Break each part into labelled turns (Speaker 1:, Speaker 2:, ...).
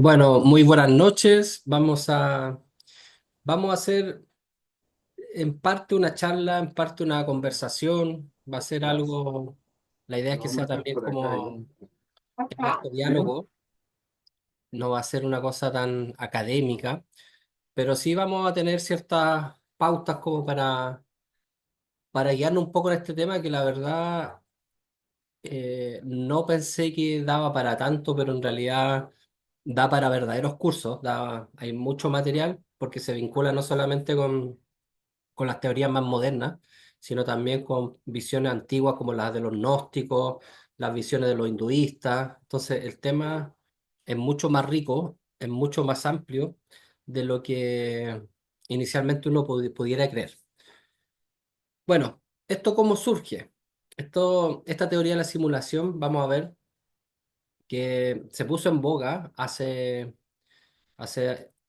Speaker 1: Bueno, muy buenas noches. Vamos a hacer en parte una charla, en parte una conversación. Va a ser algo, la idea es que sea también como en harto diálogo, no va a ser una cosa tan académica, pero sí vamos a tener ciertas pautas como para guiarnos un poco en este tema que la verdad no pensé que daba para tanto, pero en realidad da para verdaderos cursos, hay mucho material porque se vincula no solamente con las teorías más modernas, sino también con visiones antiguas como las de los gnósticos, las visiones de los hinduistas. Entonces el tema es mucho más rico, es mucho más amplio de lo que inicialmente uno pudiera creer. Bueno, ¿esto cómo surge? Esta teoría de la simulación, vamos a ver que se puso en boga hace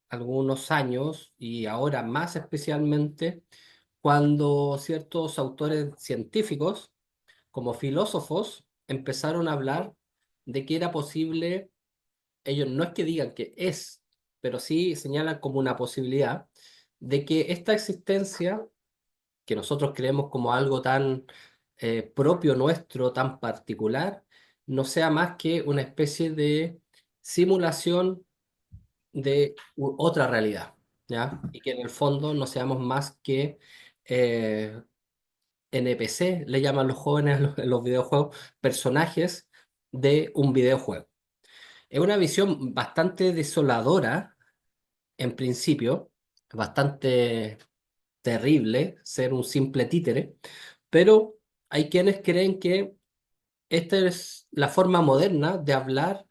Speaker 1: algunos años y ahora más especialmente cuando ciertos autores científicos, como filósofos, empezaron a hablar de que era posible, ellos no es que digan que es, pero sí señalan como una posibilidad de que esta existencia, que nosotros creemos como algo tan propio nuestro, tan particular, no sea más que una especie de simulación de otra realidad, ¿ya? Y que en el fondo no seamos más que eh, NPC, le llaman los jóvenes en los videojuegos, personajes de un videojuego. Es una visión bastante desoladora, en principio, bastante terrible ser un simple títere, pero hay quienes creen que esta es la forma moderna de hablar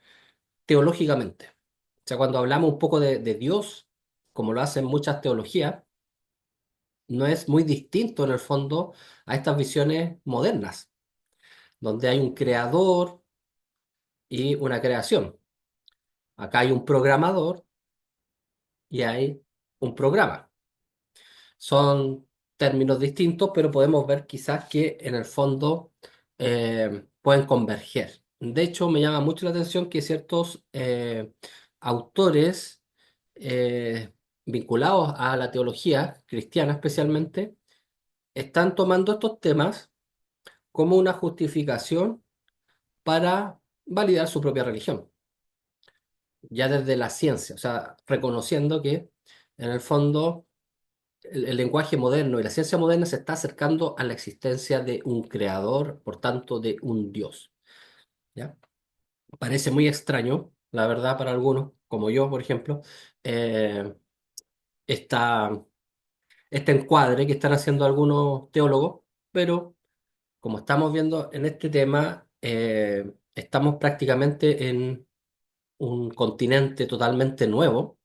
Speaker 1: teológicamente. O sea, cuando hablamos un poco de Dios, como lo hacen muchas teologías, no es muy distinto en el fondo a estas visiones modernas, donde hay un creador y una creación. Acá hay un programador y hay un programa. Son términos distintos, pero podemos ver quizás que en el fondo pueden converger. De hecho, me llama mucho la atención que ciertos autores vinculados a la teología cristiana especialmente, están tomando estos temas como una justificación para validar su propia religión, ya desde la ciencia, o sea, reconociendo que en el fondo el lenguaje moderno y la ciencia moderna se está acercando a la existencia de un creador, por tanto, de un Dios, ¿ya? Parece muy extraño, la verdad, para algunos, como yo, por ejemplo, eh, esta, este encuadre que están haciendo algunos teólogos, pero como estamos viendo en este tema, estamos prácticamente en un continente totalmente nuevo.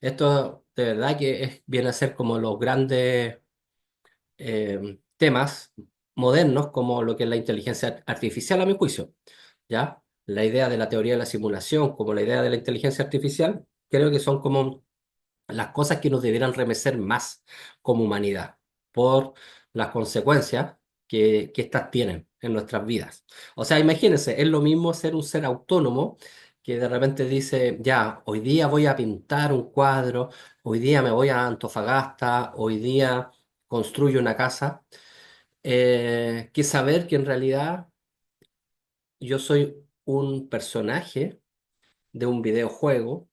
Speaker 1: Esto de verdad que viene a ser como los grandes temas modernos, como lo que es la inteligencia artificial, a mi juicio. ¿Ya? La idea de la teoría de la simulación, como la idea de la inteligencia artificial, creo que son como las cosas que nos debieran remecer más como humanidad por las consecuencias que éstas tienen en nuestras vidas. O sea, imagínense, es lo mismo ser un ser autónomo que de repente dice, ya, hoy día voy a pintar un cuadro, hoy día me voy a Antofagasta, hoy día construyo una casa, que saber que en realidad yo soy un personaje de un videojuego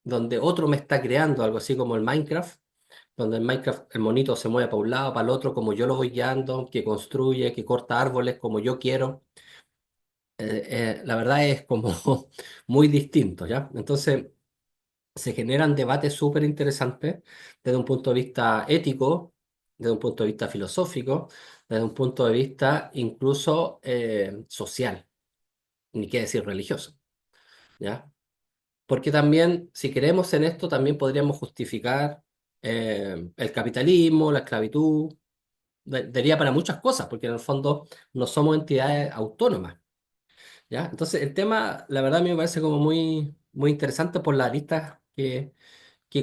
Speaker 1: donde otro me está creando, algo así como el Minecraft, donde en Minecraft el monito se mueve para un lado, para el otro, como yo lo voy guiando, que construye, que corta árboles como yo quiero. La verdad es como muy distinto, ¿ya? Entonces se generan debates súper interesantes desde un punto de vista ético, desde un punto de vista filosófico, desde un punto de vista incluso social, ni qué decir religioso, ¿ya? Porque también, si creemos en esto, también podríamos justificar el capitalismo, la esclavitud, daría para muchas cosas, porque en el fondo no somos entidades autónomas, ¿ya? Entonces, el tema, la verdad, a mí me parece como muy, muy interesante por las aristas que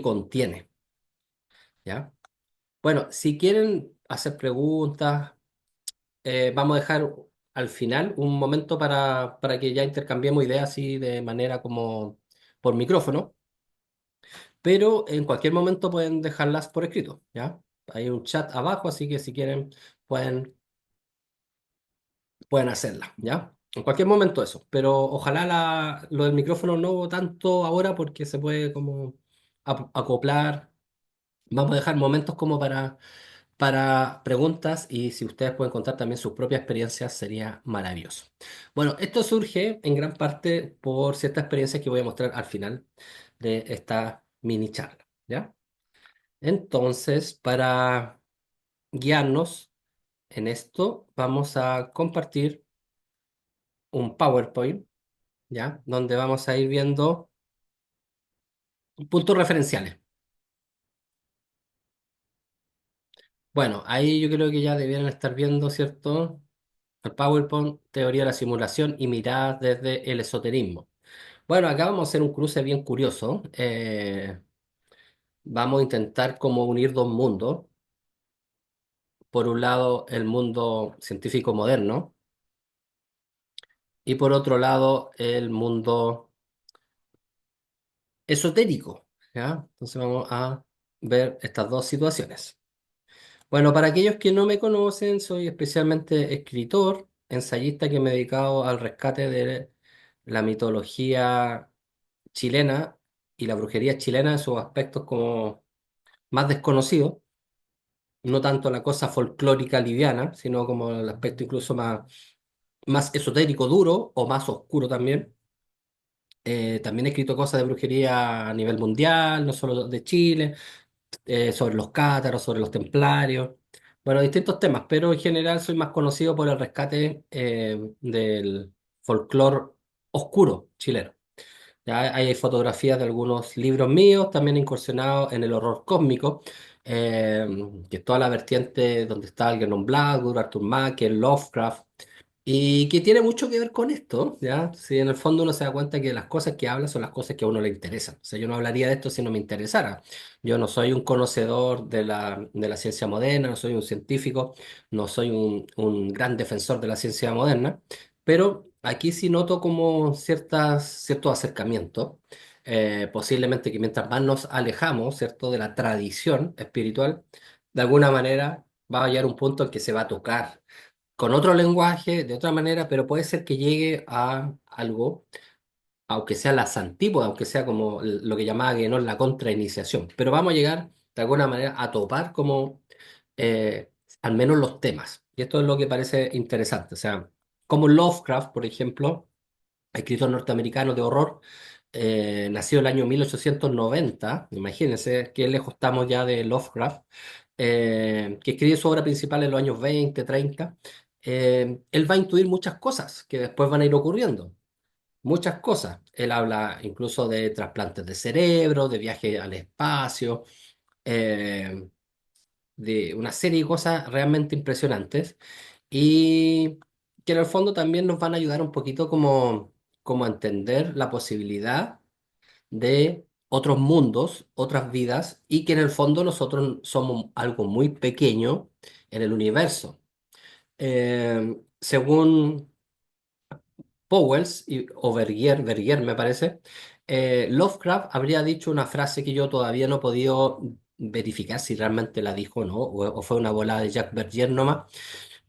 Speaker 1: contiene, ¿ya? Bueno, si quieren hacer preguntas, vamos a dejar al final un momento para que ya intercambiemos ideas así de manera como por micrófono, pero en cualquier momento pueden dejarlas por escrito, ¿ya? Hay un chat abajo, así que si quieren pueden, pueden hacerla, ¿ya? En cualquier momento eso, pero ojalá lo del micrófono no tanto ahora porque se puede como acoplar. Vamos a dejar momentos como para preguntas y si ustedes pueden contar también sus propias experiencias sería maravilloso. Bueno, esto surge en gran parte por ciertas experiencias que voy a mostrar al final de esta mini charla, ¿ya? Entonces, para guiarnos en esto, vamos a compartir un PowerPoint, ¿ya? Donde vamos a ir viendo puntos referenciales. Bueno, ahí yo creo que ya debieran estar viendo, ¿cierto? El PowerPoint, teoría de la simulación y miradas desde el esoterismo. Bueno, acá vamos a hacer un cruce bien curioso. Vamos a intentar como unir dos mundos. Por un lado, el mundo científico moderno y por otro lado, el mundo esotérico, ¿ya? Entonces vamos a ver estas dos situaciones. Bueno, para aquellos que no me conocen, soy especialmente escritor, ensayista que me he dedicado al rescate de la mitología chilena y la brujería chilena en sus aspectos como más desconocidos, no tanto la cosa folclórica liviana, sino como el aspecto incluso más esotérico, duro o más oscuro también. También he escrito cosas de brujería a nivel mundial, no solo de Chile, sobre los cátaros, sobre los templarios, bueno, distintos temas, pero en general soy más conocido por el rescate del folclore oscuro chileno. Ya hay fotografías de algunos libros míos, también he incursionado en el horror cósmico, eh, que es toda la vertiente donde está Algernon Blackwood, Arthur Macker, Lovecraft, y que tiene mucho que ver con esto, ¿ya? Si en el fondo uno se da cuenta que las cosas que habla son las cosas que a uno le interesan. O sea, yo no hablaría de esto si no me interesara. Yo no soy un conocedor de la ciencia moderna, no soy un científico, no soy un gran defensor de la ciencia moderna, pero aquí sí noto como ciertos acercamientos. Posiblemente que mientras más nos alejamos, ¿cierto?, de la tradición espiritual, de alguna manera va a llegar un punto en que se va a tocar con otro lenguaje, de otra manera, pero puede ser que llegue a algo, aunque sea las antípodas, aunque sea como lo que llamaba Guénon la contrainiciación. Pero vamos a llegar de alguna manera a topar como al menos los temas. Y esto es lo que parece interesante. O sea, como Lovecraft, por ejemplo, escritor norteamericano de horror, nació el año 1890, imagínense qué lejos estamos ya de Lovecraft, que escribe su obra principal en los años 20, 30. Él va a intuir muchas cosas que después van a ir ocurriendo, muchas cosas. Él habla incluso de trasplantes de cerebro, de viaje al espacio, eh, de una serie de cosas realmente impresionantes y que en el fondo también nos van a ayudar un poquito como a entender la posibilidad de otros mundos, otras vidas, y que en el fondo nosotros somos algo muy pequeño en el universo. Según Powells o Bergier me parece, Lovecraft habría dicho una frase que yo todavía no he podido verificar si realmente la dijo o no, o fue una bola de Jack Bergier nomás,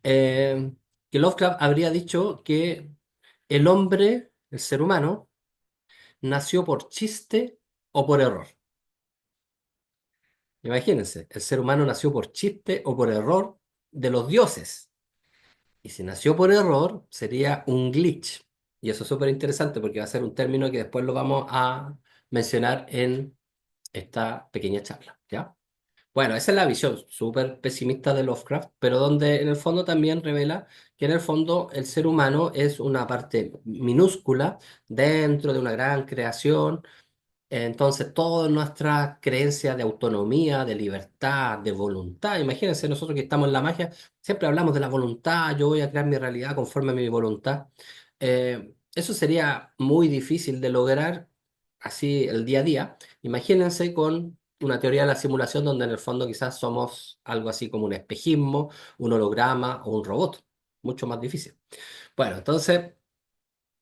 Speaker 1: eh, que Lovecraft habría dicho que el hombre, el ser humano, nació por chiste o por error. Imagínense, el ser humano nació por chiste o por error de los dioses. Y si nació por error, sería un glitch. Y eso es súper interesante porque va a ser un término que después lo vamos a mencionar en esta pequeña charla, ¿ya? Bueno, esa es la visión súper pesimista de Lovecraft, pero donde en el fondo también revela que en el fondo el ser humano es una parte minúscula dentro de una gran creación. Entonces, toda nuestra creencia de autonomía, de libertad, de voluntad, imagínense nosotros que estamos en la magia, siempre hablamos de la voluntad, yo voy a crear mi realidad conforme a mi voluntad. Eso sería muy difícil de lograr así el día a día. Imagínense con una teoría de la simulación donde en el fondo quizás somos algo así como un espejismo, un holograma o un robot, mucho más difícil. Bueno, entonces...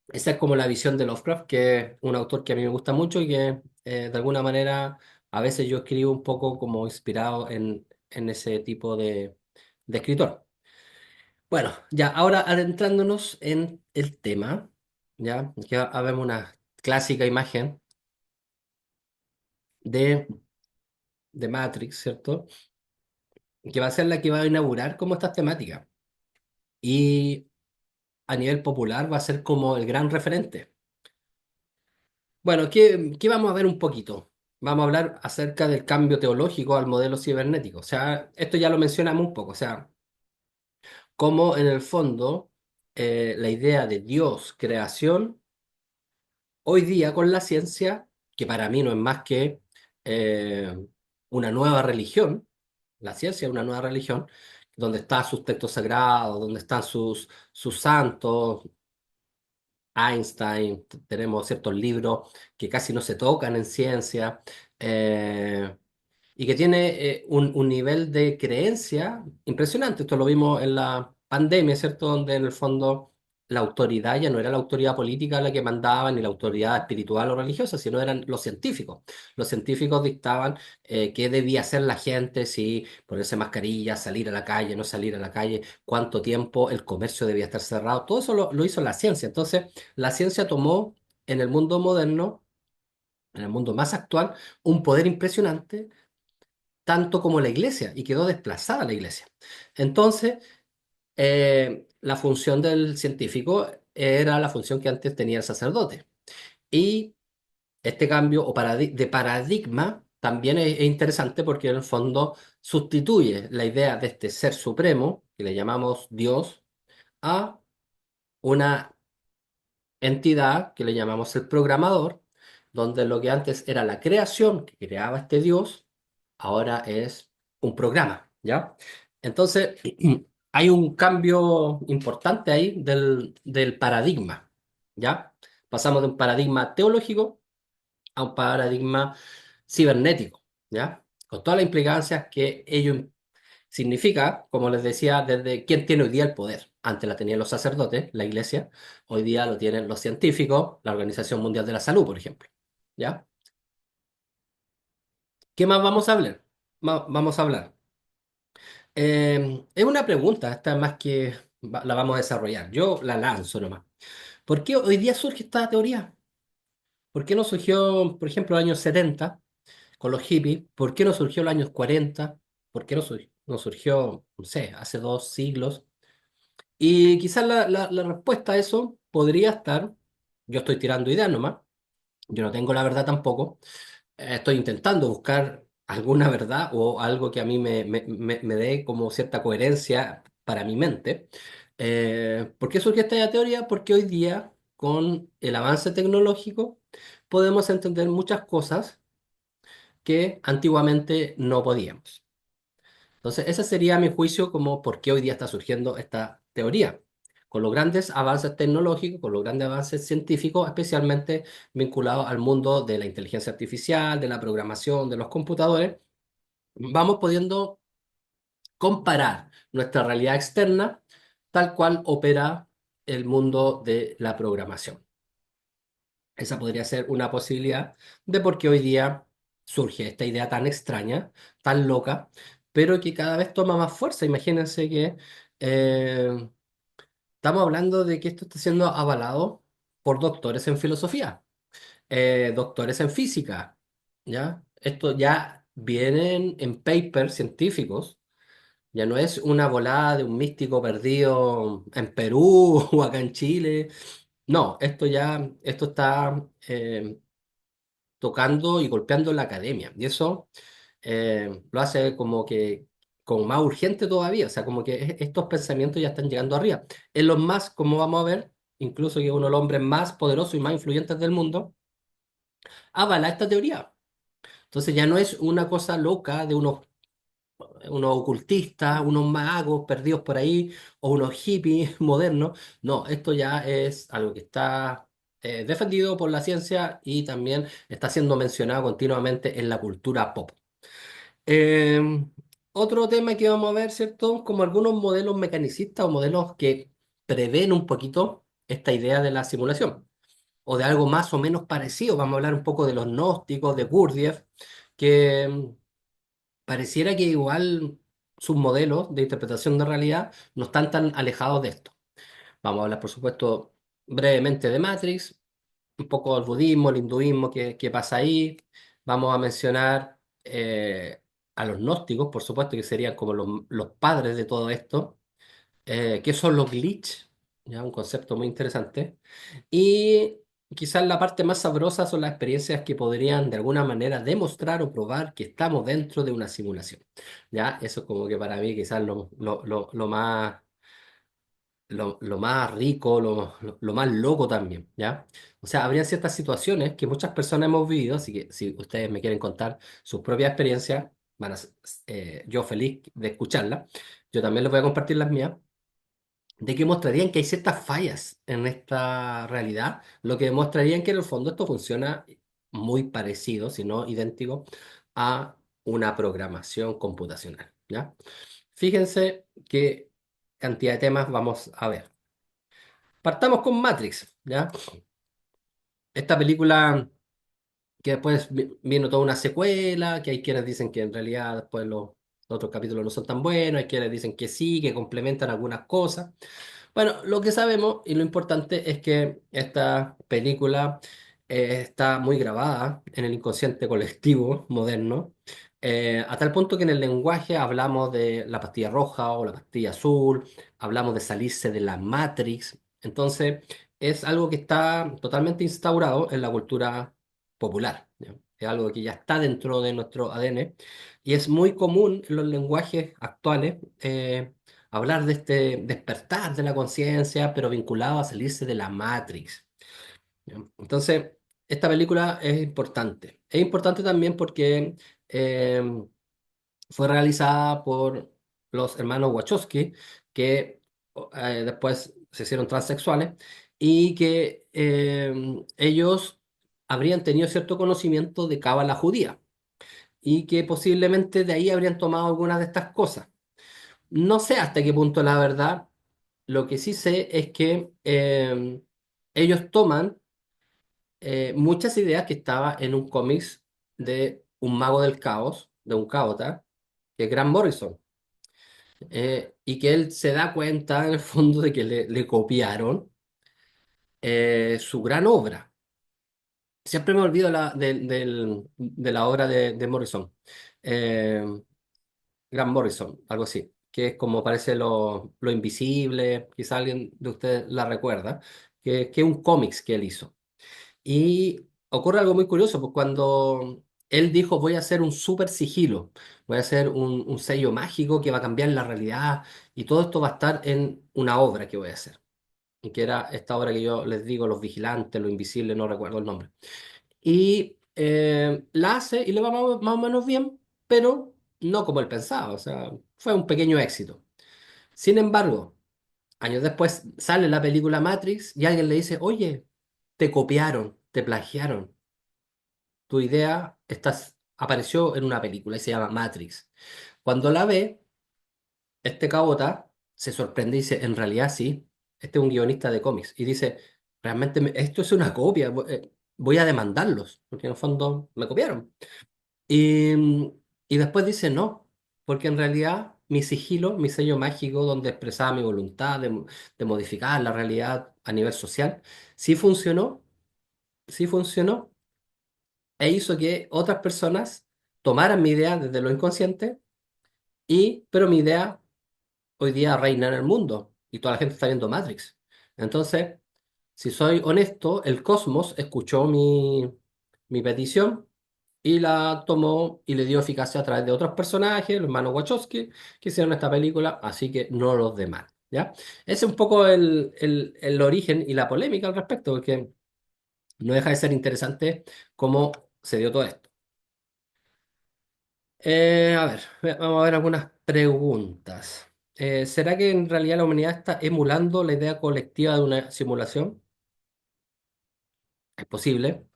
Speaker 1: Esa es como la visión de Lovecraft, que es un autor que a mí me gusta mucho y que de alguna manera a veces yo escribo un poco como inspirado en ese tipo de escritor. Bueno, ya ahora adentrándonos en el tema, ya que vemos una clásica imagen de, de Matrix, ¿cierto? Que va a ser la que va a inaugurar como estas temáticas. Y a nivel popular va a ser como el gran referente. Bueno, ¿qué vamos a ver un poquito? Vamos a hablar acerca del cambio teológico al modelo cibernético. O sea, esto ya lo mencionamos un poco. O sea, cómo en el fondo la idea de Dios, creación, hoy día con la ciencia, que para mí no es más que eh, una nueva religión, la ciencia es una nueva religión, donde están sus textos sagrados, donde están sus santos, Einstein, tenemos ciertos libros que casi no se tocan en ciencia, eh, y que tiene un nivel de creencia impresionante. Esto lo vimos en la pandemia, ¿cierto? Donde en el fondo la autoridad ya no era la autoridad política la que mandaba, ni la autoridad espiritual o religiosa, sino eran los científicos. Los científicos dictaban qué debía hacer la gente, si ponerse mascarilla, salir a la calle, no salir a la calle, cuánto tiempo el comercio debía estar cerrado. Todo eso lo hizo la ciencia. Entonces, la ciencia tomó en el mundo moderno, en el mundo más actual, un poder impresionante tanto como la iglesia y quedó desplazada la iglesia. Entonces, la función del científico era la función que antes tenía el sacerdote. Y este cambio de paradigma también es interesante porque en el fondo sustituye la idea de este ser supremo, que le llamamos Dios, a una entidad que le llamamos el programador, donde lo que antes era la creación que creaba este Dios, ahora es un programa, ¿ya? Entonces, hay un cambio importante ahí del paradigma, ¿ya? Pasamos de un paradigma teológico a un paradigma cibernético, ¿ya? Con todas las implicancias que ello significa, como les decía, desde quién tiene hoy día el poder. Antes la tenían los sacerdotes, la iglesia, hoy día lo tienen los científicos, la Organización Mundial de la Salud, por ejemplo, ¿ya? ¿Qué más vamos a hablar? Vamos a hablar. Es una pregunta, esta más que la vamos a desarrollar. Yo la lanzo nomás. ¿Por qué hoy día surge esta teoría? ¿Por qué no surgió, por ejemplo, en los años 70 con los hippies? ¿Por qué no surgió en los años 40? ¿Por qué no surgió, no sé, hace 2 siglos? Y quizás la respuesta a eso podría estar, yo estoy tirando ideas nomás, yo no tengo la verdad tampoco, estoy intentando buscar alguna verdad o algo que a mí me dé como cierta coherencia para mi mente. ¿Por qué surge esta teoría? Porque hoy día, con el avance tecnológico, podemos entender muchas cosas que antiguamente no podíamos. Entonces, ese sería mi juicio como por qué hoy día está surgiendo esta teoría. Con los grandes avances tecnológicos, con los grandes avances científicos, especialmente vinculados al mundo de la inteligencia artificial, de la programación, de los computadores, vamos pudiendo comparar nuestra realidad externa tal cual opera el mundo de la programación. Esa podría ser una posibilidad de por qué hoy día surge esta idea tan extraña, tan loca, pero que cada vez toma más fuerza. Imagínense que eh, estamos hablando de que esto está siendo avalado por doctores en filosofía, doctores en física, ¿ya? Esto ya vienen en papers científicos, ya no es una volada de un místico perdido en Perú o acá en Chile. No, esto está tocando y golpeando la academia. Y eso lo hace como más urgente todavía. O sea, como que estos pensamientos ya están llegando arriba. En los más, como vamos a ver, incluso que uno de los hombres más poderosos y más influyentes del mundo, avala esta teoría. Entonces ya no es una cosa loca de unos ocultistas, unos magos perdidos por ahí, o unos hippies modernos. No, esto ya es algo que está defendido por la ciencia y también está siendo mencionado continuamente en la cultura pop. Eh, Otro tema que vamos a ver, ¿cierto? Como algunos modelos mecanicistas o modelos que prevén un poquito. esta idea de la simulación, o de algo más o menos parecido. Vamos a hablar un poco de los gnósticos, de Gurdjieff, que pareciera que igual sus modelos de interpretación de realidad no están tan alejados de esto. Vamos a hablar, por supuesto, brevemente de Matrix, un poco del budismo, el hinduismo, qué pasa ahí. Vamos a mencionar a los gnósticos, por supuesto, que serían como los padres de todo esto. ¿Qué son los glitch? Ya, un concepto muy interesante. Y quizás la parte más sabrosa son las experiencias que podrían de alguna manera demostrar o probar que estamos dentro de una simulación. Ya, eso es como que para mí quizás lo más rico, lo más loco también, ¿ya? O sea, habría ciertas situaciones que muchas personas hemos vivido, así que si ustedes me quieren contar sus propias experiencias, yo feliz de escucharlas. Yo también les voy a compartir las mías, de que mostrarían que hay ciertas fallas en esta realidad, lo que demostrarían que en el fondo esto funciona muy parecido, si no idéntico, a una programación computacional, ¿ya? Fíjense qué cantidad de temas vamos a ver. Partamos con Matrix, ¿ya? Esta película que después vino toda una secuela, que hay quienes dicen que en realidad después los otros capítulos no son tan buenos, hay quienes dicen que sí, que complementan algunas cosas. Bueno, lo que sabemos y lo importante es que esta película está muy grabada en el inconsciente colectivo moderno, a tal punto que en el lenguaje hablamos de la pastilla roja o la pastilla azul, hablamos de salirse de la Matrix. Entonces, es algo que está totalmente instaurado en la cultura popular, ¿ya? Es algo que ya está dentro de nuestro ADN y es muy común en los lenguajes actuales. Hablar de este despertar de la conciencia, pero vinculado a salirse de la Matrix. ¿Ya? Entonces, esta película es importante. Es importante también porque eh, fue realizada por los hermanos Wachowski, que después se hicieron transexuales, y que ellos habrían tenido cierto conocimiento de cábala judía, y que posiblemente de ahí habrían tomado algunas de estas cosas. No sé hasta qué punto la verdad. Lo que sí sé es que ellos toman muchas ideas que estaban en un cómics de un mago del caos, de un caota, que es Grant Morrison, y que él se da cuenta en el fondo de que le copiaron su gran obra. Siempre me olvido de la obra de Morrison. Eh, Grant Morrison, algo así, que es como parece lo invisible, quizá alguien de ustedes la recuerda, que es un cómics que él hizo. Y ocurre algo muy curioso, pues cuando él dijo voy a hacer un super sigilo, voy a hacer un sello mágico que va a cambiar la realidad y todo esto va a estar en una obra que voy a hacer, y que era esta obra que yo les digo, Los Vigilantes, Lo Invisible, no recuerdo el nombre. Y la hace y le va más o menos bien, pero no como él pensaba, o sea, fue un pequeño éxito. Sin embargo, años después sale la película Matrix y alguien le dice, oye, te copiaron, te plagiaron, tu idea apareció en una película y se llama Matrix. Cuando la ve, este cabota se sorprende y dice, en realidad sí, este es un guionista de cómics. Y dice, realmente esto es una copia, voy a demandarlos, porque en el fondo me copiaron. Y, y después dice no, porque en realidad mi sigilo, mi sello mágico donde expresaba mi voluntad de modificar la realidad a nivel social, sí funcionó, sí funcionó, e hizo que otras personas tomaran mi idea desde lo inconsciente, pero mi idea hoy día reina en el mundo y toda la gente está viendo Matrix. Entonces, si soy honesto, el cosmos escuchó mi petición y la tomó y le dio eficacia a través de otros personajes, los hermanos Wachowski, que hicieron esta película, así que no los demás, ¿ya? Ese es un poco el origen y la polémica al respecto, porque no deja de ser interesante cómo se dio todo esto. A ver, vamos a ver algunas preguntas. ¿Será que en realidad la humanidad está emulando la idea colectiva de una simulación? Es posible.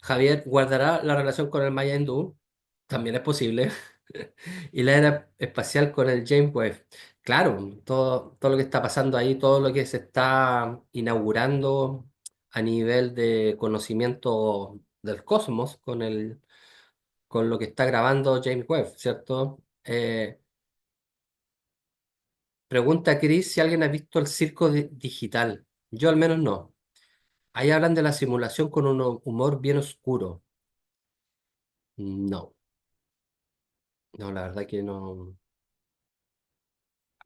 Speaker 1: Javier, ¿guardará la relación con el Maya hindú? También es posible. Y la era espacial con el James Webb. Claro, todo lo que está pasando ahí, todo lo que se está inaugurando a nivel de conocimiento del cosmos con lo que está grabando James Webb, ¿cierto? Pregunta Chris si alguien ha visto el circo digital. Yo al menos no. Ahí hablan de la simulación con un humor bien oscuro. No, no, la verdad que no.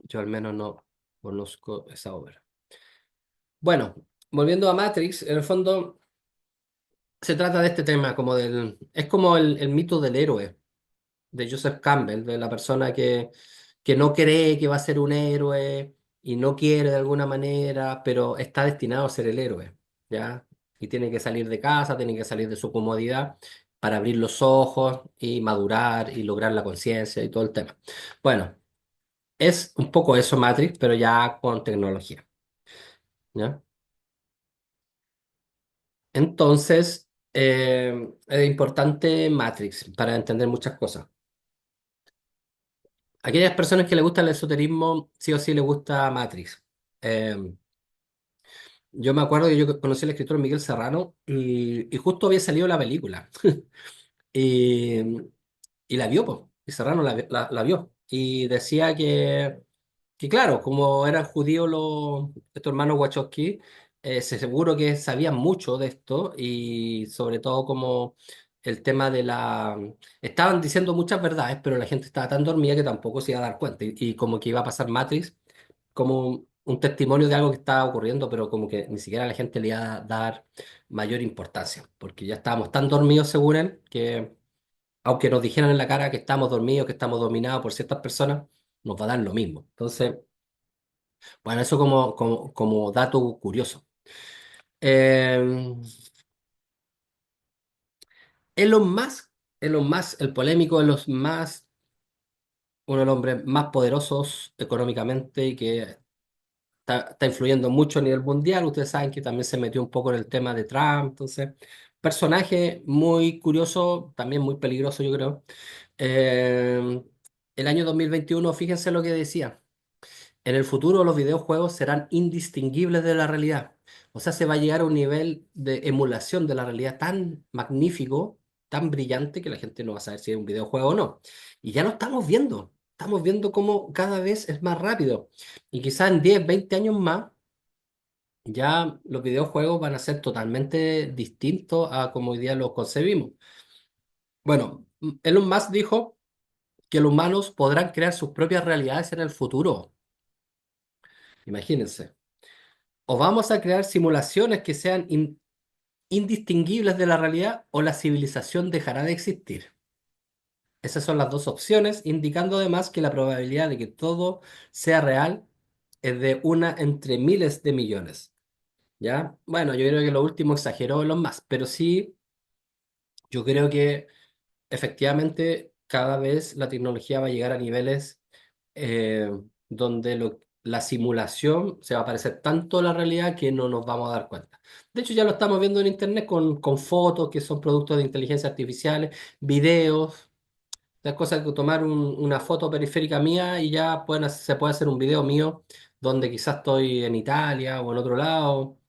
Speaker 1: Yo al menos no conozco esa obra. Bueno, volviendo a Matrix, en el fondo se trata de este tema, como es como el mito del héroe de Joseph Campbell, de la persona que no cree que va a ser un héroe y no quiere de alguna manera, pero está destinado a ser el héroe, ¿ya? Y tiene que salir de casa, tiene que salir de su comodidad para abrir los ojos y madurar y lograr la conciencia y todo el tema. Bueno, es un poco eso Matrix, pero ya con tecnología, ¿ya? Entonces, es importante Matrix para entender muchas cosas. Aquellas personas que les gusta el esoterismo, sí o sí les gusta Matrix. Eh, yo me acuerdo que yo conocí al escritor Miguel Serrano y justo había salido la película. Y, y la vio, po. Y Serrano la vio. Y decía que claro, como eran judíos estos hermanos Wachowski, seguro que sabían mucho de esto y sobre todo como el tema de la... Estaban diciendo muchas verdades, pero la gente estaba tan dormida que tampoco se iba a dar cuenta y como que iba a pasar Matrix como un testimonio de algo que estaba ocurriendo, pero como que ni siquiera la gente le iba a dar mayor importancia, porque ya estábamos tan dormidos, según él, que aunque nos dijeran en la cara que estamos dormidos, que estamos dominados por ciertas personas, nos va a dar lo mismo. Entonces, bueno, eso como dato curioso. Eh, Elon Musk, Elon Musk, el polémico, Elon Musk, uno de los hombres más poderosos económicamente y que está influyendo mucho a nivel mundial. Ustedes saben que también se metió un poco en el tema de Trump. Entonces, personaje muy curioso, también muy peligroso, yo creo. Eh, el año 2021, fíjense lo que decía. En el futuro los videojuegos serán indistinguibles de la realidad. O sea, se va a llegar a un nivel de emulación de la realidad tan magnífico, tan brillante, que la gente no va a saber si es un videojuego o no. Y ya lo estamos viendo. Estamos viendo cómo cada vez es más rápido. Y quizás en 10, 20 años más, ya los videojuegos van a ser totalmente distintos a como hoy día los concebimos. Bueno, Elon Musk dijo que los humanos podrán crear sus propias realidades en el futuro. Imagínense. O vamos a crear simulaciones que sean indistinguibles de la realidad o la civilización dejará de existir. Esas son las dos opciones, indicando además que la probabilidad de que todo sea real es de una entre miles de millones. ¿Ya? Bueno, yo creo que lo último exageró los más, pero sí, yo creo que efectivamente cada vez la tecnología va a llegar a niveles eh, donde la simulación se va a parecer tanto a la realidad que no nos vamos a dar cuenta. De hecho, ya lo estamos viendo en Internet con fotos que son productos de inteligencia artificial, videos, las cosas que tomar una foto periférica mía y ya se puede hacer un video mío donde quizás estoy en Italia o en otro lado.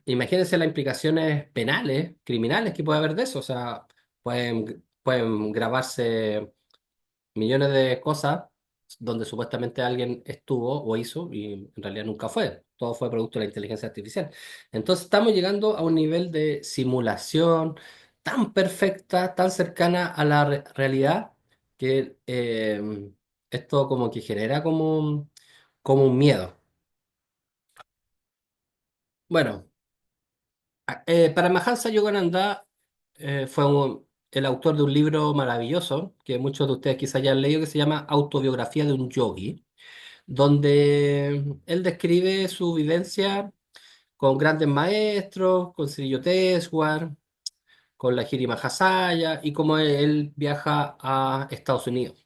Speaker 1: Imagínense las implicaciones penales, criminales que puede haber de eso. O sea, pueden grabarse millones de cosas donde supuestamente alguien estuvo o hizo y en realidad nunca fue. Todo fue producto de la inteligencia artificial. Entonces estamos llegando a un nivel de simulación tan perfecta, tan cercana a la realidad, que esto como que genera como un miedo. Bueno, Paramahansa Yogananda fue el autor de un libro maravilloso que muchos de ustedes quizás ya han leído, que se llama Autobiografía de un Yogi, donde él describe su vivencia con grandes maestros, con Sri Yukteswar, con la Giri Mahasaya y cómo él viaja a Estados Unidos,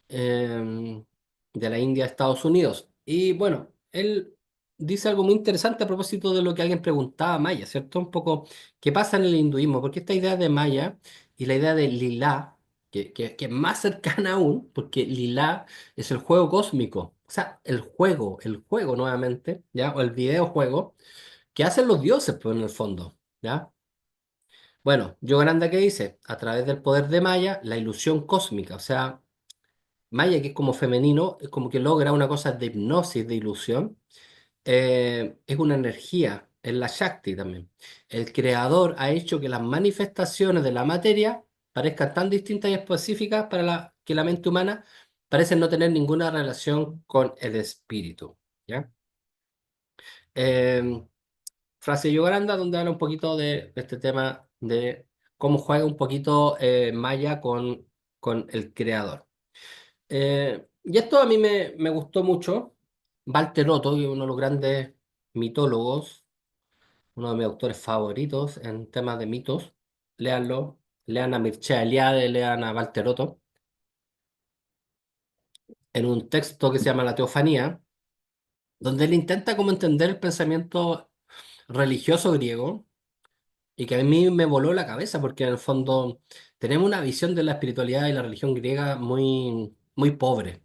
Speaker 1: de la India a Estados Unidos. Y bueno, él dice algo muy interesante a propósito de lo que alguien preguntaba a Maya, ¿cierto? Un poco, ¿qué pasa en el hinduismo? Porque esta idea de Maya y la idea de Lila, que es más cercana aún, porque Lilá es el juego cósmico. O sea, el juego nuevamente, ¿ya? O el videojuego que hacen los dioses, pues en el fondo, ¿ya? Bueno, Yogananda, ¿qué dice? A través del poder de Maya, la ilusión cósmica, o sea, Maya, que es como femenino, es como que logra una cosa de hipnosis, de ilusión, es una energía, es la Shakti también. El creador ha hecho que las manifestaciones de la materia parezcan tan distintas y específicas para que la mente humana parece no tener ninguna relación con el espíritu, ¿ya? Eh, Frase de Yogananda, donde habla un poquito de este tema de cómo juega un poquito Maya con el creador. Y esto a mí me gustó mucho. Walter Otto, que es uno de los grandes mitólogos, uno de mis autores favoritos en temas de mitos. Léanlo, lean a Mircea Eliade, lean a Walter Otto, en un texto que se llama La Teofanía, donde él intenta como entender el pensamiento religioso griego y que a mí me voló la cabeza porque en el fondo tenemos una visión de la espiritualidad y la religión griega muy, muy pobre,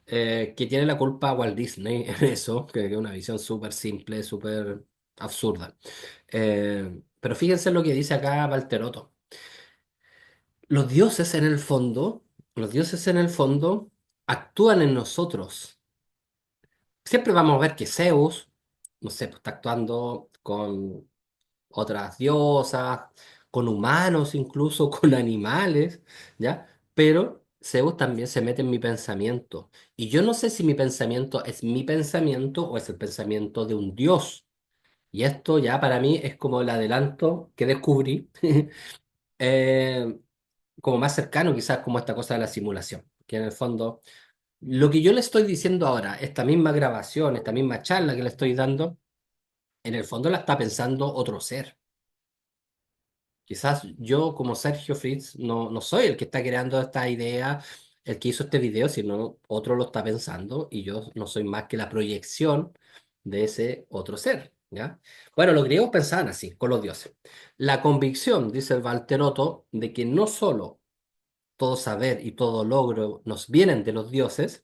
Speaker 1: que tiene la culpa Walt Disney en eso, que es una visión súper simple, súper absurda. Pero fíjense lo que dice acá Valterotto. Los dioses en el fondo, los dioses en el fondo actúan en nosotros. Siempre vamos a ver que Zeus, no sé, pues, está actuando con otras diosas, con humanos incluso, con animales, ¿ya? Pero Zeus también se mete en mi pensamiento. Y yo no sé si mi pensamiento es mi pensamiento o es el pensamiento de un dios. Y esto ya para mí es como el adelanto que descubrí, eh, como más cercano quizás como esta cosa de la simulación. Que en el fondo, lo que yo le estoy diciendo ahora, esta misma grabación, esta misma charla que le estoy dando, en el fondo la está pensando otro ser. Quizás yo como Sergio Fritz no soy el que está creando esta idea, el que hizo este video, sino otro lo está pensando y yo no soy más que la proyección de ese otro ser, ¿ya? Bueno, los griegos pensaban así, con los dioses. La convicción, dice el Valterotto, de que no solo todo saber y todo logro nos vienen de los dioses,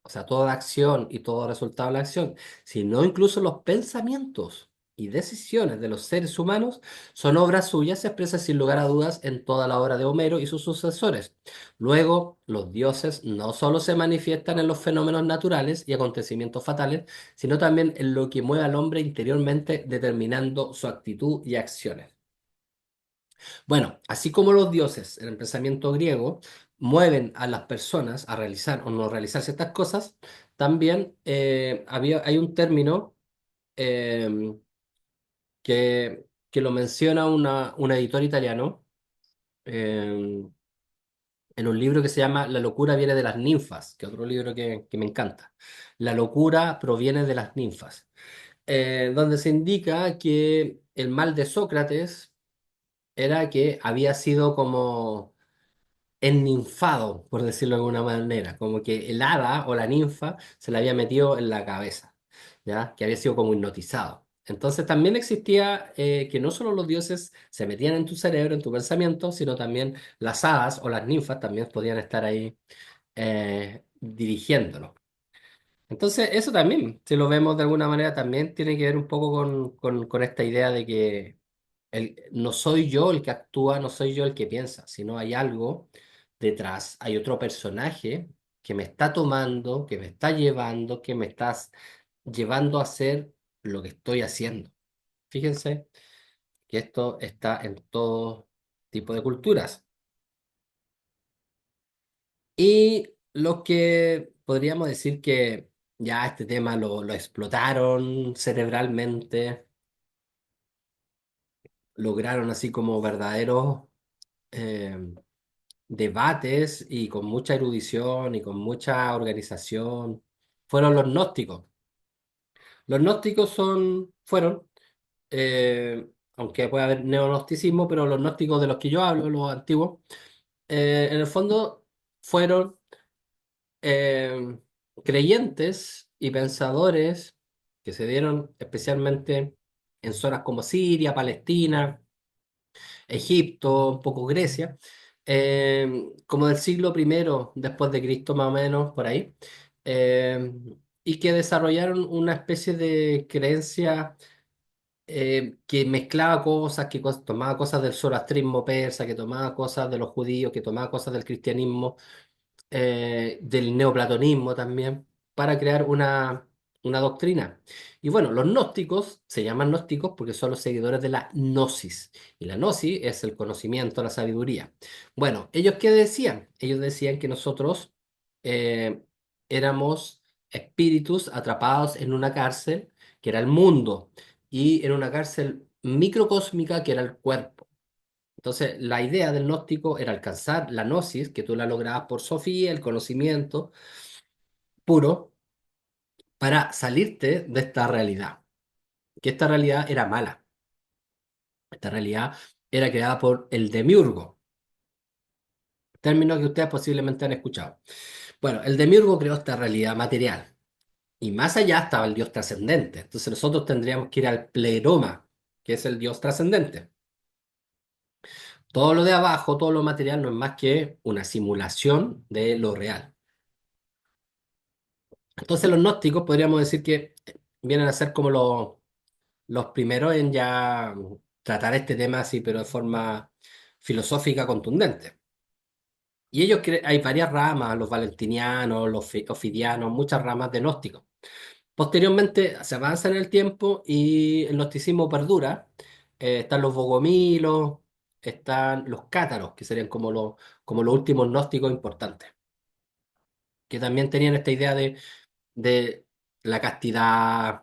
Speaker 1: o sea, toda acción y todo resultado de la acción, sino incluso los pensamientos y decisiones de los seres humanos son obras suyas expresas sin lugar a dudas en toda la obra de Homero y sus sucesores. Luego, los dioses no solo se manifiestan en los fenómenos naturales y acontecimientos fatales, sino también en lo que mueve al hombre interiormente, determinando su actitud y acciones. Bueno, así como los dioses en el pensamiento griego mueven a las personas a realizar o no realizar ciertas cosas, también hay un término eh, que lo menciona un editor italiano eh, en un libro que se llama La locura viene de las ninfas, que es otro libro que me encanta. La locura proviene de las ninfas, donde se indica que el mal de Sócrates era que había sido como enninfado, por decirlo de alguna manera, como que el hada o la ninfa se le había metido en la cabeza, ¿ya? Que había sido como hipnotizado. Entonces también existía que no solo los dioses se metían en tu cerebro, en tu pensamiento, sino también las hadas o las ninfas también podían estar ahí dirigiéndolo. Entonces eso también, si lo vemos de alguna manera, también tiene que ver un poco con esta idea de que no soy yo el que actúa, no soy yo el que piensa, sino hay algo detrás, hay otro personaje que me está tomando, que me está llevando, que me estás llevando a hacer lo que estoy haciendo. Fíjense que esto está en todo tipo de culturas. Y lo que podríamos decir que ya este tema lo explotaron cerebralmente, lograron así como verdaderos eh, debates y con mucha erudición y con mucha organización, fueron los gnósticos. Los gnósticos fueron, aunque puede haber neognosticismo, pero los gnósticos de los que yo hablo, los antiguos, en el fondo fueron eh, creyentes y pensadores que se dieron especialmente en zonas como Siria, Palestina, Egipto, un poco Grecia, como del siglo primero después de Cristo, más o menos, por ahí, eh, y que desarrollaron una especie de creencia que mezclaba cosas, tomaba cosas del zoroastrismo persa, que tomaba cosas de los judíos, que tomaba cosas del cristianismo, del neoplatonismo también, para crear una doctrina. Y bueno, los gnósticos se llaman gnósticos porque son los seguidores de la gnosis. Y la gnosis es el conocimiento, la sabiduría. Bueno, ¿ellos qué decían? Ellos decían que nosotros eh, éramos espíritus atrapados en una cárcel, que era el mundo, y en una cárcel microcósmica, que era el cuerpo. Entonces, la idea del gnóstico era alcanzar la gnosis, que tú la lograbas por Sofía, el conocimiento puro, para salirte de esta realidad, que esta realidad era mala. Esta realidad era creada por el demiurgo, término que ustedes posiblemente han escuchado. Bueno, el demiurgo creó esta realidad material y más allá estaba el dios trascendente. Entonces, nosotros tendríamos que ir al pleroma, que es el dios trascendente. Todo lo de abajo, todo lo material no es más que una simulación de lo real. Entonces los gnósticos podríamos decir que vienen a ser como los primeros en ya tratar este tema así, pero de forma filosófica contundente. Y hay varias ramas, los valentinianos, los ofidianos, muchas ramas de gnósticos. Posteriormente se avanza en el tiempo y el gnosticismo perdura. Están los bogomilos, están los cátaros, que serían como los últimos gnósticos importantes, que también tenían esta idea de la castidad,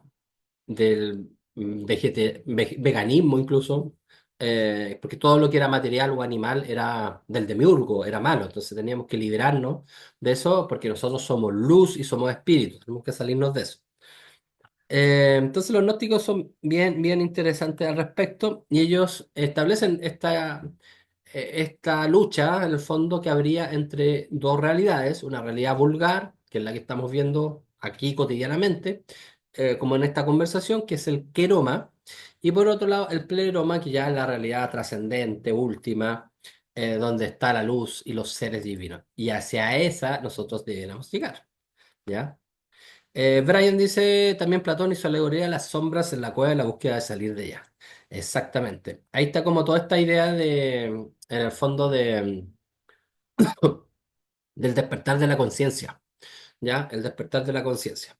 Speaker 1: del veganismo incluso, porque todo lo que era material o animal era del demiurgo, era malo, entonces teníamos que liberarnos de eso porque nosotros somos luz y somos espíritu, tenemos que salirnos de eso. Entonces los gnósticos son bien interesantes al respecto y ellos establecen esta lucha, en el fondo, que habría entre dos realidades, una realidad vulgar, que es la que estamos viendo aquí cotidianamente, como en esta conversación, que es el queroma, y por otro lado el pleroma, que ya es la realidad trascendente, última, donde está la luz y los seres divinos. Y hacia esa nosotros deberíamos llegar, ¿ya? Brian dice también Platón y su alegoría de las sombras en la cueva de la búsqueda de salir de ella. Exactamente. Ahí está como toda esta idea en el fondo, del despertar de la conciencia, ¿ya? El despertar de la conciencia.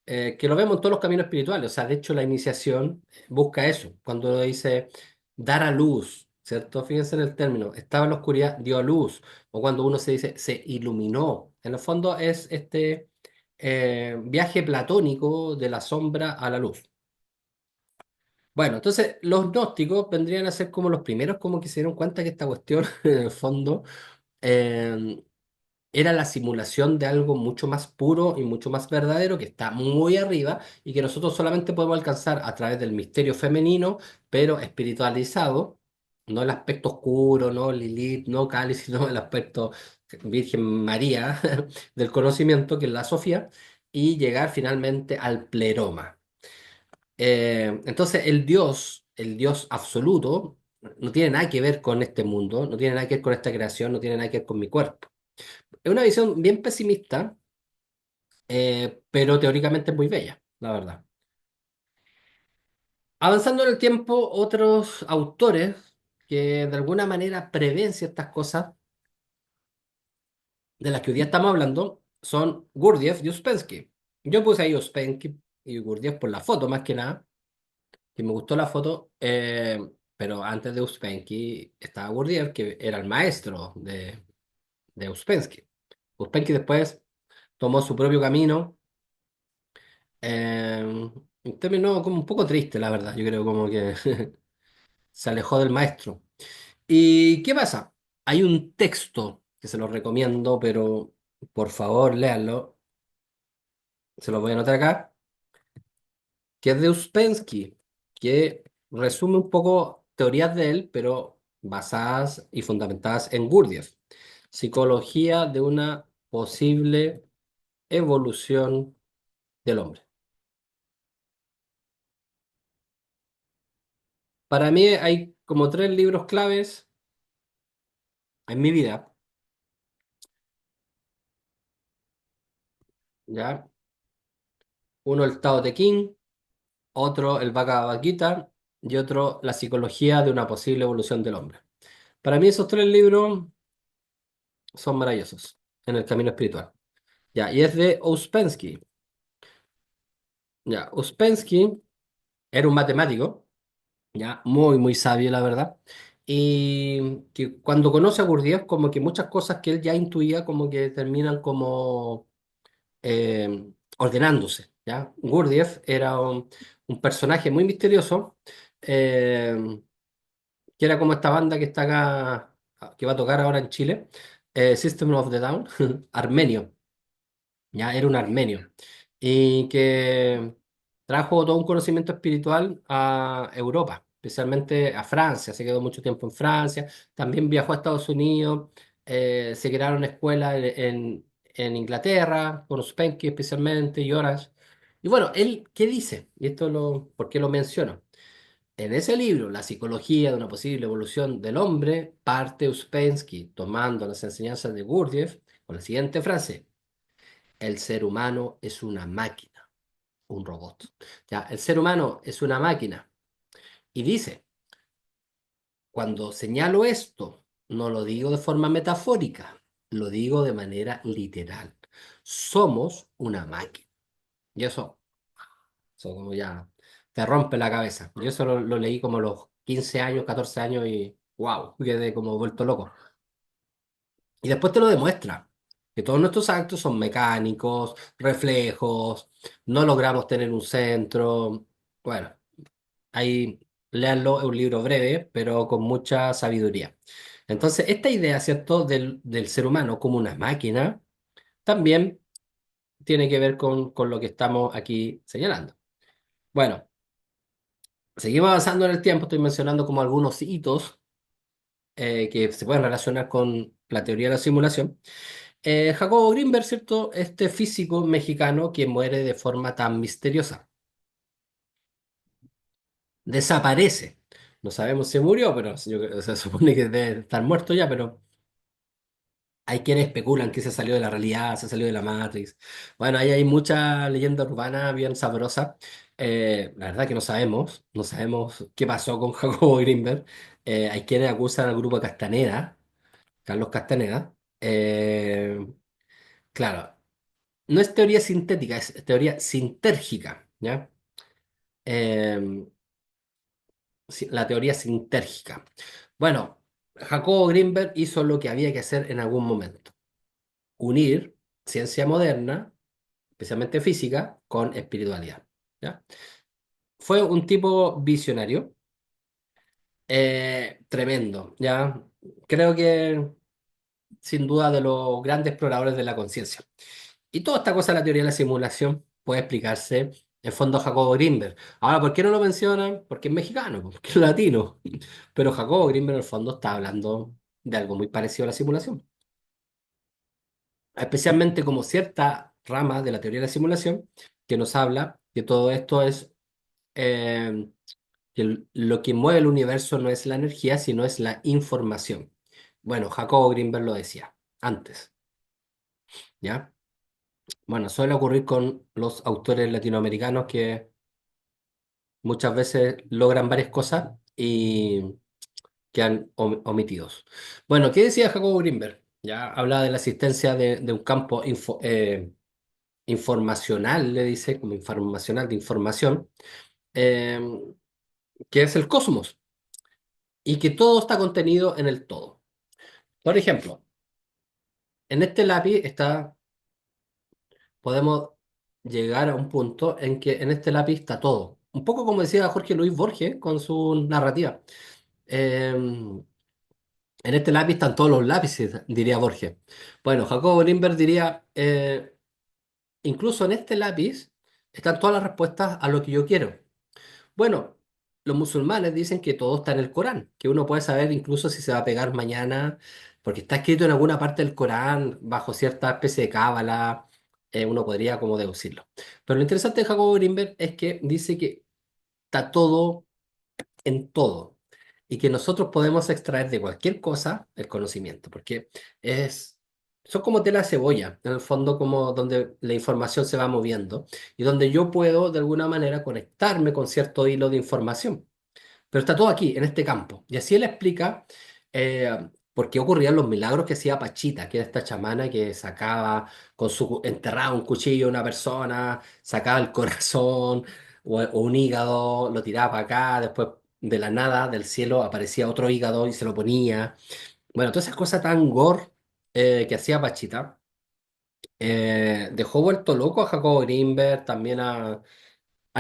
Speaker 1: Que lo vemos en todos los caminos espirituales. O sea, de hecho, la iniciación busca eso. Cuando dice dar a luz, ¿cierto? Fíjense en el término. Estaba en la oscuridad, dio a luz. O cuando uno se dice se iluminó. En el fondo es este viaje platónico de la sombra a la luz. Bueno, entonces los gnósticos vendrían a ser como los primeros como que se dieron cuenta que esta cuestión, en el fondo, eh, era la simulación de algo mucho más puro y mucho más verdadero, que está muy arriba y que nosotros solamente podemos alcanzar a través del misterio femenino, pero espiritualizado, no el aspecto oscuro, no Lilith, no Kali, sino el aspecto Virgen María del conocimiento, que es la Sofía, y llegar finalmente al pleroma. Entonces el Dios absoluto, no tiene nada que ver con este mundo, no tiene nada que ver con esta creación, no tiene nada que ver con mi cuerpo. Es una visión bien pesimista, pero teóricamente muy bella, la verdad. Avanzando en el tiempo, otros autores que de alguna manera prevén ciertas cosas de las que hoy día estamos hablando son Gurdjieff y Uspensky. Yo puse ahí Uspensky y Gurdjieff por la foto, más que nada, que me gustó la foto, pero antes de Uspensky estaba Gurdjieff, que era el maestro de Uspensky. Uspensky después tomó su propio camino. Terminó como un poco triste, la verdad. Yo creo como que se alejó del maestro. ¿Y qué pasa? Hay un texto que se lo recomiendo, pero por favor, léanlo. Se lo voy a anotar acá, que es de Uspensky, que resume un poco teorías de él, pero basadas y fundamentadas en Gurdjieff. Psicología de una posible evolución del hombre. Para mí hay como tres libros claves en mi vida, ¿ya? Uno el Tao Te Ching, otro el Bhagavad Gita y otro la psicología de una posible evolución del hombre. Para mí esos tres libros son maravillosos en el camino espiritual. Ya, y es de Ouspensky. Ya, Ouspensky era un matemático, ya, muy, muy sabio, la verdad. Y que cuando conoce a Gurdjieff, como que muchas cosas que él ya intuía, como que terminan como ordenándose, ¿ya? Gurdjieff era un personaje muy misterioso, eh, que era como esta banda que está acá, que va a tocar ahora en Chile, System of the Down, armenio. Ya era un armenio, y que trajo todo un conocimiento espiritual a Europa, especialmente a Francia, se quedó mucho tiempo en Francia, también viajó a Estados Unidos, se crearon escuelas en Inglaterra, con Ouspensky especialmente, y Orange. Y bueno, él, ¿qué dice? Y esto ¿por qué lo menciono? En ese libro, La psicología de una posible evolución del hombre, parte Ouspensky tomando las enseñanzas de Gurdjieff con la siguiente frase: el ser humano es una máquina, un robot. Ya, el ser humano es una máquina. Y dice, cuando señalo esto, no lo digo de forma metafórica, lo digo de manera literal. Somos una máquina. Y eso como ya te rompe la cabeza. Yo eso lo leí como a los 15 años, 14 años y wow, quedé como vuelto loco. Y después te lo demuestra, que todos nuestros actos son mecánicos, reflejos, no logramos tener un centro. Bueno, ahí léanlo, es un libro breve, pero con mucha sabiduría. Entonces, esta idea, ¿cierto?, del ser humano como una máquina, también tiene que ver con lo que estamos aquí señalando. Bueno, seguimos avanzando en el tiempo, estoy mencionando como algunos hitos que se pueden relacionar con la teoría de la simulación. Jacobo Grinberg, ¿cierto? Este físico mexicano que muere de forma tan misteriosa. Desaparece. No sabemos si murió, pero se supone que debe estar muerto ya, pero hay quienes especulan que se salió de la realidad, se salió de la Matrix. Bueno, ahí hay mucha leyenda urbana bien sabrosa. La verdad que no sabemos qué pasó con Jacobo Grinberg. Hay quienes acusan al grupo Castaneda, Carlos Castaneda. Claro, no es teoría sintética, es teoría sintérgica, ¿ya? Eh, la teoría sintérgica. Bueno, Jacobo Grinberg hizo lo que había que hacer en algún momento: unir ciencia moderna, especialmente física, con espiritualidad, ¿ya? Fue un tipo visionario, tremendo, ¿ya? Creo que sin duda de los grandes exploradores de la conciencia. Y toda esta cosa de la teoría de la simulación puede explicarse en fondo a Jacobo Grinberg. Ahora, ¿por qué no lo mencionan? Porque es mexicano, porque es latino. Pero Jacobo Grinberg en el fondo está hablando de algo muy parecido a la simulación. Especialmente como cierta rama de la teoría de la simulación que nos habla que todo esto es, que lo que mueve el universo no es la energía, sino es la información. Bueno, Jacobo Grinberg lo decía antes, ¿ya? Bueno, suele ocurrir con los autores latinoamericanos que muchas veces logran varias cosas y quedan omitidos. Bueno, ¿qué decía Jacobo Grinberg? Ya hablaba de la existencia de un campo informacional, le dice, como informacional de información, eh, que es el cosmos y que todo está contenido en el todo. Por ejemplo, en este lápiz podemos llegar a un punto en que en este lápiz está todo. Un poco como decía Jorge Luis Borges con su narrativa. En este lápiz están todos los lápices, diría Borges. Bueno, Jacobo Grinberg diría, incluso en este lápiz están todas las respuestas a lo que yo quiero. Bueno, los musulmanes dicen que todo está en el Corán, que uno puede saber incluso si se va a pegar mañana, porque está escrito en alguna parte del Corán, bajo cierta especie de cábala, uno podría como deducirlo. Pero lo interesante de Jacobo Grinberg es que dice que está todo en todo. y que nosotros podemos extraer de cualquier cosa el conocimiento, porque es, son como tela de cebolla, en el fondo como donde la información se va moviendo y donde yo puedo de alguna manera conectarme con cierto hilo de información. Pero está todo aquí, en este campo. Y así él explica por qué ocurrían los milagros que hacía Pachita, que era esta chamana que sacaba con su enterraba un cuchillo a una persona, sacaba el corazón o un hígado, lo tiraba para acá, después de la nada, del cielo, aparecía otro hígado y se lo ponía. Bueno, todas esas cosas tan gore que hacía Pachita. Dejó vuelto loco a Jacobo Greenberg, también al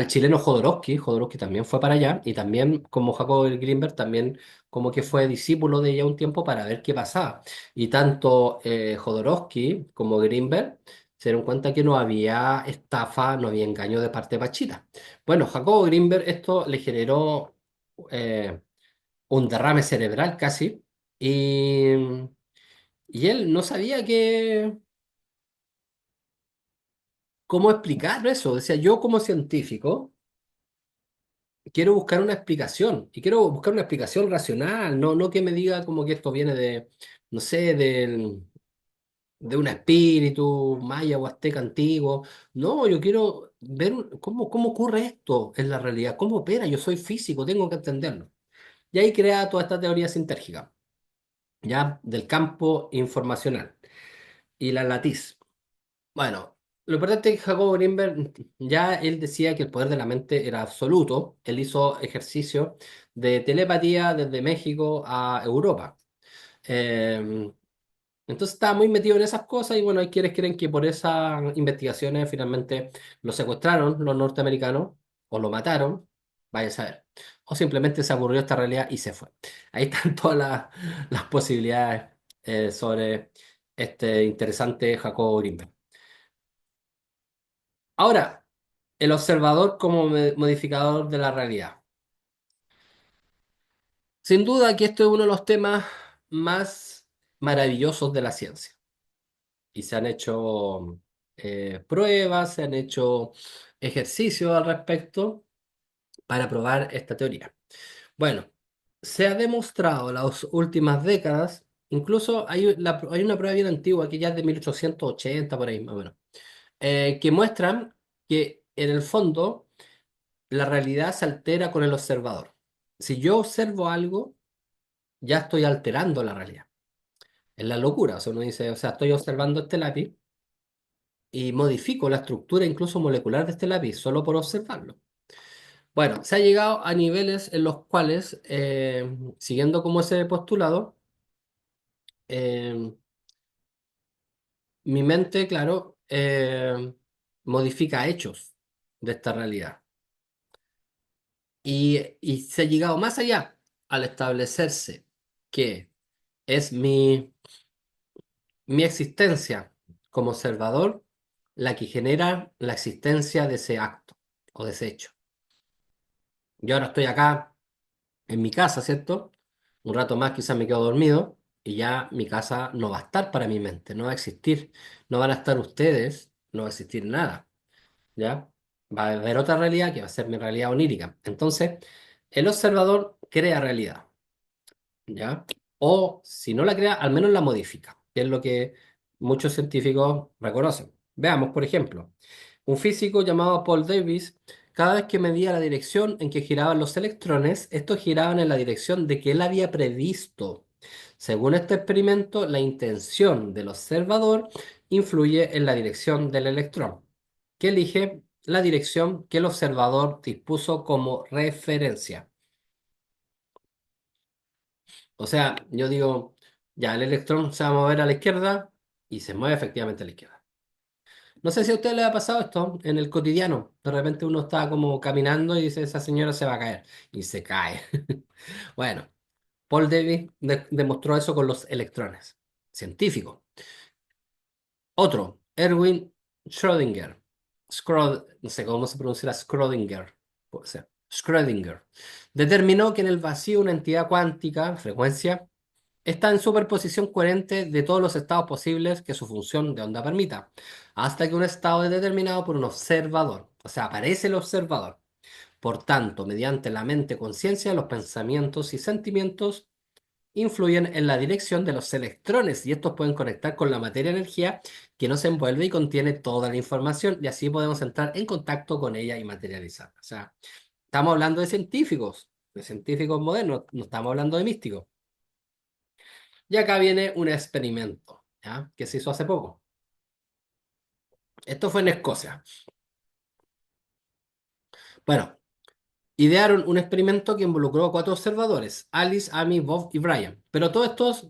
Speaker 1: chileno Jodorowsky. Jodorowsky también fue para allá y también, como Jacob Grinberg, también como que fue discípulo de ella un tiempo para ver qué pasaba. Y tanto Jodorowsky como Greenberg se dieron cuenta que no había estafa, no había engaño de parte de Pachita. Bueno, Jacobo Greenberg esto le generó eh, un derrame cerebral casi y, y él no sabía cómo explicar eso. Decía, yo como científico quiero buscar una explicación y quiero buscar una explicación racional, no que me diga como que esto viene de, no sé, de un espíritu maya o azteca antiguo. No, yo quiero ver cómo ocurre esto en la realidad, cómo opera. Yo soy físico, tengo que entenderlo. Y ahí crea toda esta teoría sintérgica, ya del campo informacional y la latiz. Bueno, lo importante es que Jacobo Greenberg ya él decía que el poder de la mente era absoluto. Él hizo ejercicio de telepatía desde México a Europa. Eh, entonces estaba muy metido en esas cosas y bueno, hay quienes creen que por esas investigaciones finalmente lo secuestraron los norteamericanos o lo mataron, vaya a saber. O simplemente se aburrió esta realidad y se fue. Ahí están todas las posibilidades sobre este interesante Jacobo Greenberg. Ahora, el observador como modificador de la realidad. Sin duda que esto es uno de los temas más maravillosos de la ciencia. Y se han hecho pruebas, se han hecho ejercicios al respecto para probar esta teoría. Bueno, se ha demostrado en las últimas décadas, incluso hay una prueba bien antigua, que ya es de 1880 por ahí más o menos, que muestran que en el fondo la realidad se altera con el observador. Si yo observo algo, ya estoy alterando la realidad. Es la locura. O sea, uno dice, o sea, estoy observando este lápiz y modifico la estructura incluso molecular de este lápiz solo por observarlo. Bueno, se ha llegado a niveles en los cuales, siguiendo como ese postulado, eh, mi mente, claro, modifica hechos de esta realidad. Y se ha llegado más allá al establecerse que es mi existencia como observador la que genera la existencia de ese acto o de ese hecho. Yo ahora estoy acá en mi casa, ¿cierto? Un rato más quizás me quedo dormido y ya mi casa no va a estar para mi mente, no va a existir. No van a estar ustedes, no va a existir nada, ¿ya? Va a haber otra realidad que va a ser mi realidad onírica. Entonces, el observador crea realidad. ¿Ya? O si no la crea, al menos la modifica, que es lo que muchos científicos reconocen. Veamos, por ejemplo, un físico llamado Paul Davies, cada vez que medía la dirección en que giraban los electrones, estos giraban en la dirección de que él había previsto. Según este experimento, la intención del observador influye en la dirección del electrón, que elige la dirección que el observador dispuso como referencia. O sea, yo digo, ya el electrón se va a mover a la izquierda y se mueve efectivamente a la izquierda. No sé si a usted le ha pasado esto en el cotidiano. De repente uno está como caminando y dice, esa señora se va a caer. Y se cae. Bueno, Paul Davies demostró eso con los electrones. Científico. Otro, Erwin Schrödinger. No sé cómo se pronuncia Schrödinger. Puede ser. Schrödinger. Determinó que en el vacío una entidad cuántica, frecuencia, está en superposición coherente de todos los estados posibles que su función de onda permita, hasta que un estado es determinado por un observador. O sea, aparece el observador. Por tanto, mediante la mente conciencia, los pensamientos y sentimientos influyen en la dirección de los electrones y estos pueden conectar con la materia-energía que nos envuelve y contiene toda la información y así podemos entrar en contacto con ella y materializarla. O sea, estamos hablando de científicos modernos, no estamos hablando de místicos. Y acá viene un experimento, ¿ya? Que se hizo hace poco. Esto fue en Escocia. Bueno, idearon un experimento que involucró a cuatro observadores, Alice, Amy, Bob y Brian. Pero todos estos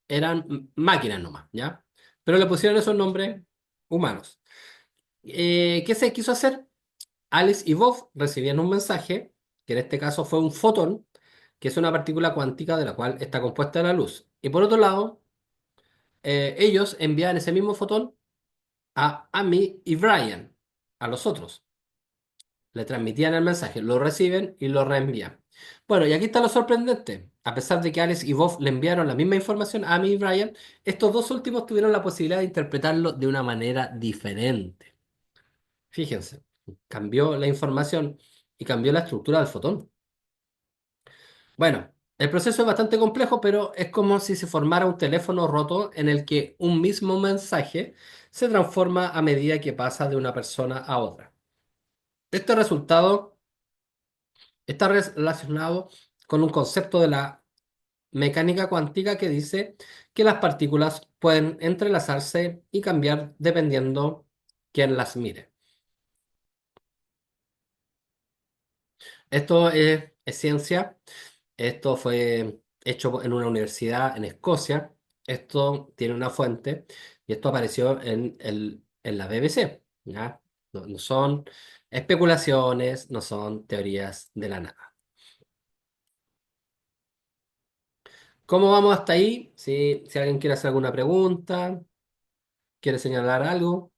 Speaker 1: eran máquinas nomás, ¿ya? Pero le pusieron esos nombres humanos. ¿Qué se quiso hacer? Alice y Bob recibían un mensaje, que en este caso fue un fotón, que es una partícula cuántica de la cual está compuesta la luz. Y por otro lado, ellos envían ese mismo fotón a Amy y Brian, a los otros. Le transmitían el mensaje, lo reciben y lo reenvían. Bueno, y aquí está lo sorprendente. A pesar de que Alex y Bob le enviaron la misma información a Amy y Brian, estos dos últimos tuvieron la posibilidad de interpretarlo de una manera diferente. Fíjense, cambió la información y cambió la estructura del fotón. Bueno, el proceso es bastante complejo, pero es como si se formara un teléfono roto en el que un mismo mensaje se transforma a medida que pasa de una persona a otra. Este resultado está relacionado con un concepto de la mecánica cuántica que dice que las partículas pueden entrelazarse y cambiar dependiendo quién las mire. Esto es ciencia, esto fue hecho en una universidad en Escocia, esto tiene una fuente y esto apareció en la BBC, ¿ya? No son especulaciones, no son teorías de la nada. ¿Cómo vamos hasta ahí? Si alguien quiere hacer alguna pregunta, quiere señalar algo.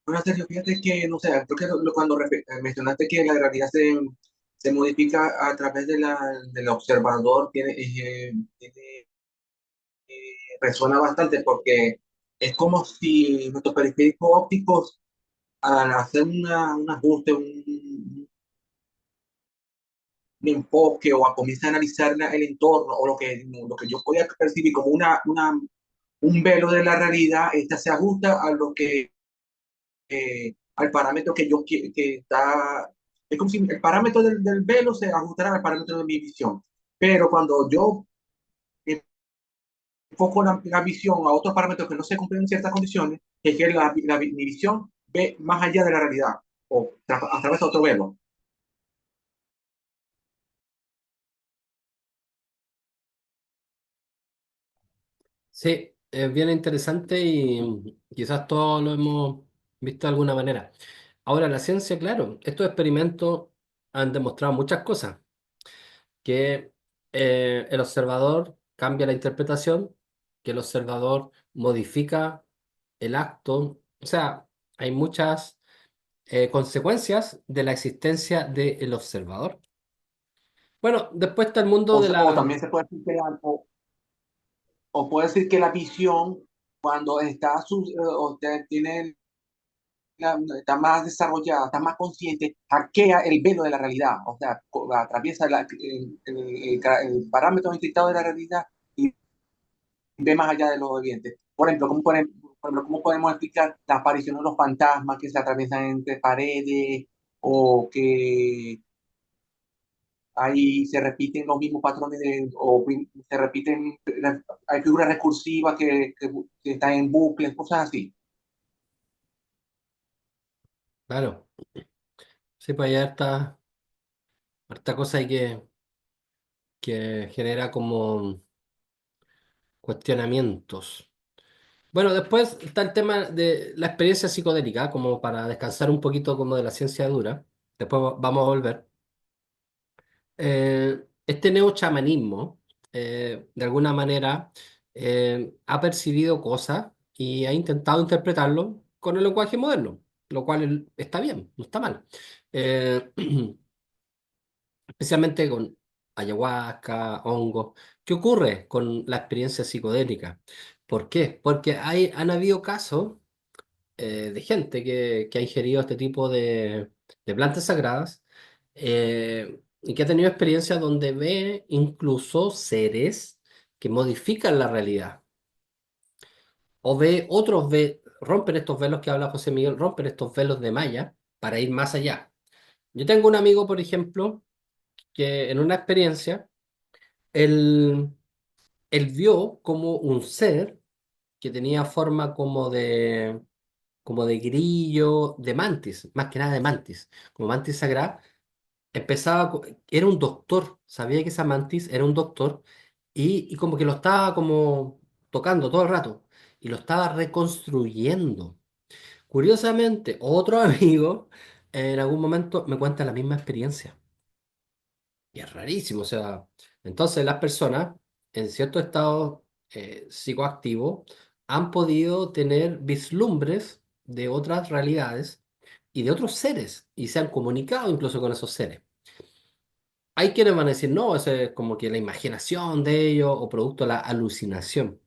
Speaker 2: Bueno, Sergio, fíjate que, no sé, creo que cuando mencionaste que la realidad se modifica a través del observador, resuena bastante porque es como si nuestros periféricos ópticos, al hacer un ajuste, un enfoque o a comienzar a analizar el entorno o lo que yo podía percibir como un velo de la realidad, esta se ajusta a lo que al parámetro que está, es como si el parámetro del velo se ajustara al parámetro de mi visión. Pero cuando yo enfoco la visión a otros parámetros que no se cumplen en ciertas condiciones, es que mi visión ve más allá de la realidad o a través de otro velo.
Speaker 1: Sí, es bien interesante y quizás todos lo hemos visto de alguna manera. Ahora, la ciencia, claro, estos experimentos han demostrado muchas cosas, que el observador cambia la interpretación, que el observador modifica el acto, o sea, hay muchas consecuencias de la existencia del observador. Bueno, después está el mundo de
Speaker 2: O
Speaker 1: la...
Speaker 2: también se puede decir o puede decir que la visión, cuando o tiene está más desarrollada, está más consciente, hackea el velo de la realidad, o sea, atraviesa el parámetro detectado de la realidad y ve más allá de lo evidente. Por ejemplo, ¿cómo podemos explicar la aparición de los fantasmas que se atraviesan entre paredes o que ahí se repiten los mismos patrones se repiten, hay figuras recursivas que están en bucles, cosas así?
Speaker 1: Claro, sí, pues hay harta cosa ahí que genera como cuestionamientos. Bueno, después está el tema de la experiencia psicodélica, como para descansar un poquito como de la ciencia dura. Después vamos a volver. Este neochamanismo, de alguna manera, ha percibido cosas y ha intentado interpretarlo con el lenguaje moderno, lo cual está bien, no está mal. Eh, especialmente con ayahuasca, hongos. ¿Qué ocurre con la experiencia psicodélica? ¿Por qué? Porque han habido casos de gente que ha ingerido este tipo de plantas sagradas y que ha tenido experiencias donde ve incluso seres que modifican la realidad. O ve otros, rompen estos velos que habla José Miguel, rompen estos velos de Maya para ir más allá. Yo tengo un amigo, por ejemplo, que en una experiencia, él, él vio como un ser que tenía forma como de grillo, de mantis, más que nada de mantis, como mantis sagrada, era un doctor, sabía que esa mantis era un doctor y como que lo estaba como tocando todo el rato y lo estaba reconstruyendo. Curiosamente, otro amigo en algún momento me cuenta la misma experiencia. Y es rarísimo, o sea, entonces las personas en cierto estado psicoactivo han podido tener vislumbres de otras realidades y de otros seres y se han comunicado incluso con esos seres. Hay quienes van a decir, no, eso es como que la imaginación de ellos o producto de la alucinación.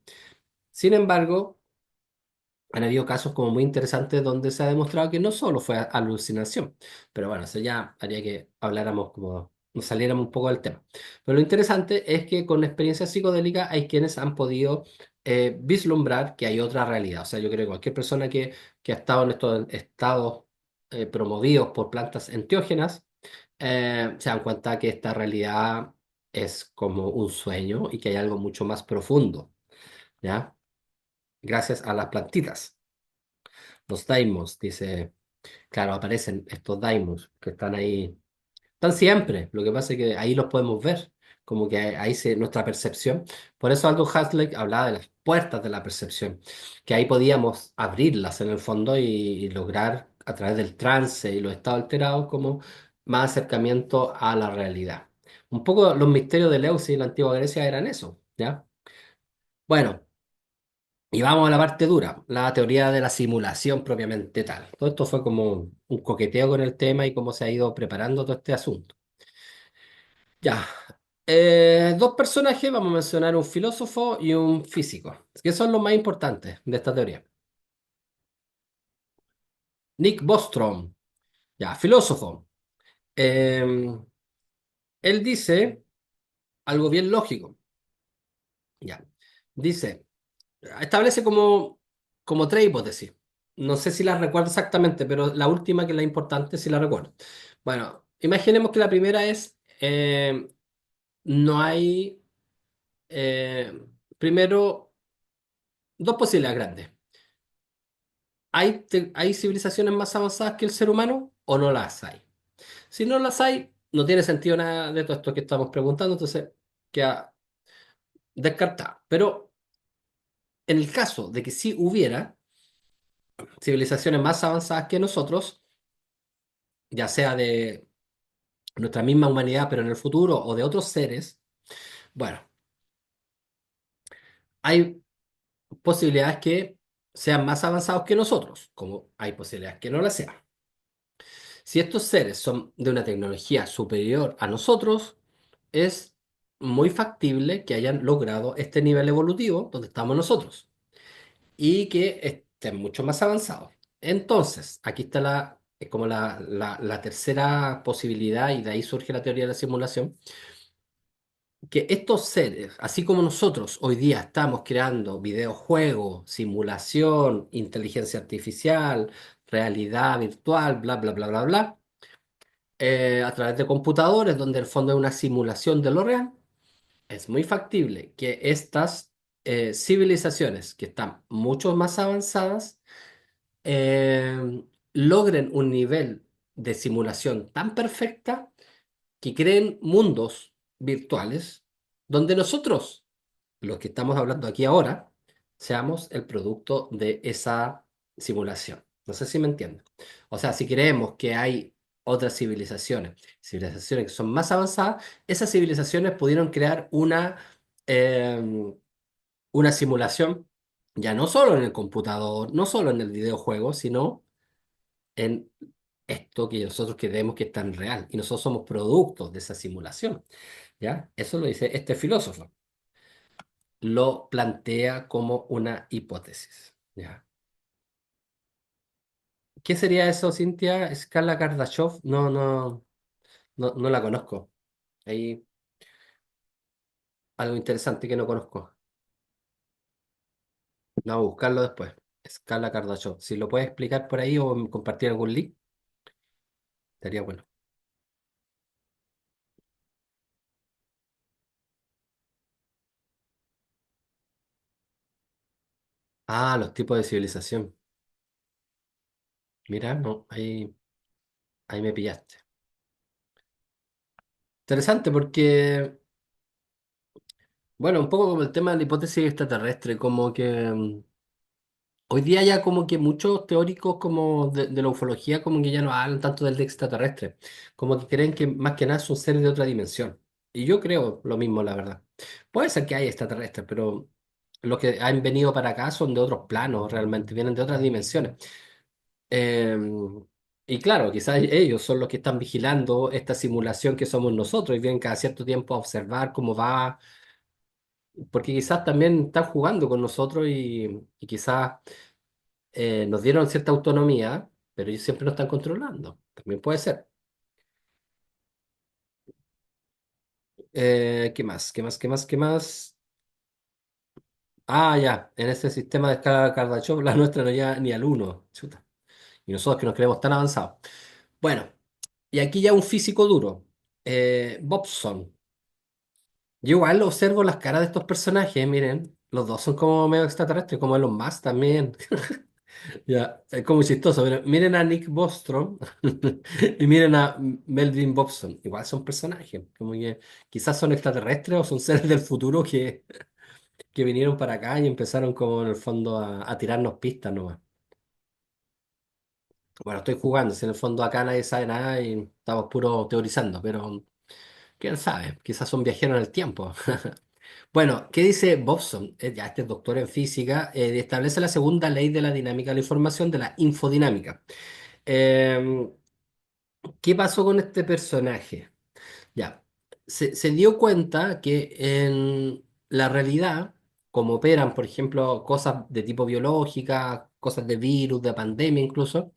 Speaker 1: Sin embargo, han habido casos como muy interesantes donde se ha demostrado que no solo fue alucinación, pero bueno, eso ya haría que habláramos como, nos saliéramos un poco del tema. Pero lo interesante es que con experiencia psicodélica hay quienes han podido vislumbrar que hay otra realidad. O sea, yo creo que cualquier persona que ha estado en estos estados promovidos por plantas enteógenas, se dan cuenta que esta realidad es como un sueño y que hay algo mucho más profundo, ¿ya? Gracias a las plantitas. Los daimons, dice, claro, aparecen estos daimons que están ahí, están siempre, lo que pasa es que ahí los podemos ver, como que ahí se, nuestra percepción, por eso Aldous Huxley hablaba de las puertas de la percepción, que ahí podíamos abrirlas en el fondo y lograr a través del trance y los estados alterados como más acercamiento a la realidad. Un poco los misterios de Leucis y la antigua Grecia eran eso, ¿ya? Bueno. Y vamos a la parte dura, la teoría de la simulación propiamente tal. Todo esto fue como un coqueteo con el tema y cómo se ha ido preparando todo este asunto. Ya, dos personajes, vamos a mencionar un filósofo y un físico, que son los más importantes de esta teoría. Nick Bostrom, ya, filósofo. Eh, Él dice algo bien lógico, ya. Dice, establece como tres hipótesis. No sé si las recuerdo exactamente, pero la última, que es la importante, sí la recuerdo. Bueno, imaginemos que la primera es, no hay, primero, dos posibilidades grandes. ¿Hay civilizaciones más avanzadas que el ser humano o no las hay? Si no las hay, no tiene sentido nada de todo esto que estamos preguntando, entonces queda descartado. Pero en el caso de que sí hubiera civilizaciones más avanzadas que nosotros, ya sea de nuestra misma humanidad, pero en el futuro, o de otros seres, bueno, hay posibilidades que sean más avanzados que nosotros, como hay posibilidades que no las sean. Si estos seres son de una tecnología superior a nosotros, es muy factible que hayan logrado este nivel evolutivo donde estamos nosotros y que estén mucho más avanzados. Entonces, aquí está es como la tercera posibilidad y de ahí surge la teoría de la simulación, que estos seres, así como nosotros hoy día estamos creando videojuegos, simulación, inteligencia artificial, realidad virtual, bla, bla, bla, bla, bla, a través de computadores, donde el fondo es una simulación de lo real, es muy factible que estas civilizaciones que están mucho más avanzadas logren un nivel de simulación tan perfecta que creen mundos virtuales donde nosotros, los que estamos hablando aquí ahora, seamos el producto de esa simulación. No sé si me entienden. O sea, si creemos que hay otras civilizaciones que son más avanzadas, esas civilizaciones pudieron crear eh, una simulación ya no solo en el computador, no solo en el videojuego, sino en esto que nosotros creemos que es tan real. Y nosotros somos productos de esa simulación. ¿Ya? Eso lo dice este filósofo. lo plantea como una hipótesis. ¿Ya? ¿Qué sería eso, Cintia? ¿Escala Kardashev? No, no, no, no la conozco. Hay algo interesante que no conozco. Vamos a buscarlo después. Escala Kardashev. Si lo puedes explicar por ahí o compartir algún link, estaría bueno. Ah, los tipos de civilización. Mira, no, ahí me pillaste. Interesante porque, bueno, un poco como el tema de la hipótesis extraterrestre, como que hoy día ya como que muchos teóricos como de la ufología como que ya no hablan tanto del extraterrestre, como que creen que más que nada son seres de otra dimensión. Y yo creo lo mismo, la verdad. Puede ser que haya extraterrestres, pero los que han venido para acá son de otros planos, realmente, vienen de otras dimensiones. Eh, y claro, quizás ellos son los que están vigilando esta simulación que somos nosotros y vienen cada cierto tiempo a observar cómo va, porque quizás también están jugando con nosotros y quizás nos dieron cierta autonomía, pero ellos siempre nos están controlando. También puede ser. ¿Qué más? ¿Qué más? ¿Qué más? ¿Qué más? Ah, ya, en ese sistema de escala Kardashev, la nuestra no llega ni al uno. Chuta. Y nosotros que nos creemos tan avanzados. Bueno, y aquí ya un físico duro. Bobson. Yo igual observo las caras de estos personajes, miren. Los dos son como medio extraterrestres, como Elon Musk también. Ya, es como chistoso, pero miren a Nick Bostrom y miren a Melvin Bobson. Igual son personajes, como que quizás son extraterrestres o son seres del futuro que vinieron para acá y empezaron como en el fondo a tirarnos pistas nomás. Bueno, estoy jugando, si en el fondo acá nadie sabe nada y estamos puro teorizando, pero quién sabe, quizás son viajeros en el tiempo. Bueno, ¿qué dice Bobson? Ya este es doctor en física, establece la segunda ley de la dinámica de la información, de la infodinámica. Em, ¿Qué pasó con este personaje? Ya, se dio cuenta que en la realidad, como operan, por ejemplo, cosas de tipo biológica, cosas de virus, de pandemia incluso,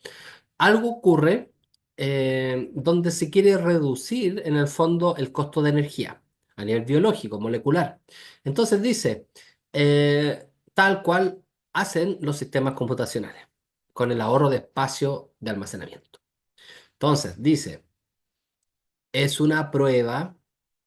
Speaker 1: algo ocurre donde se quiere reducir en el fondo el costo de energía a nivel biológico, molecular. Entonces dice, tal cual hacen los sistemas computacionales, con el ahorro de espacio de almacenamiento. Entonces dice, es una prueba,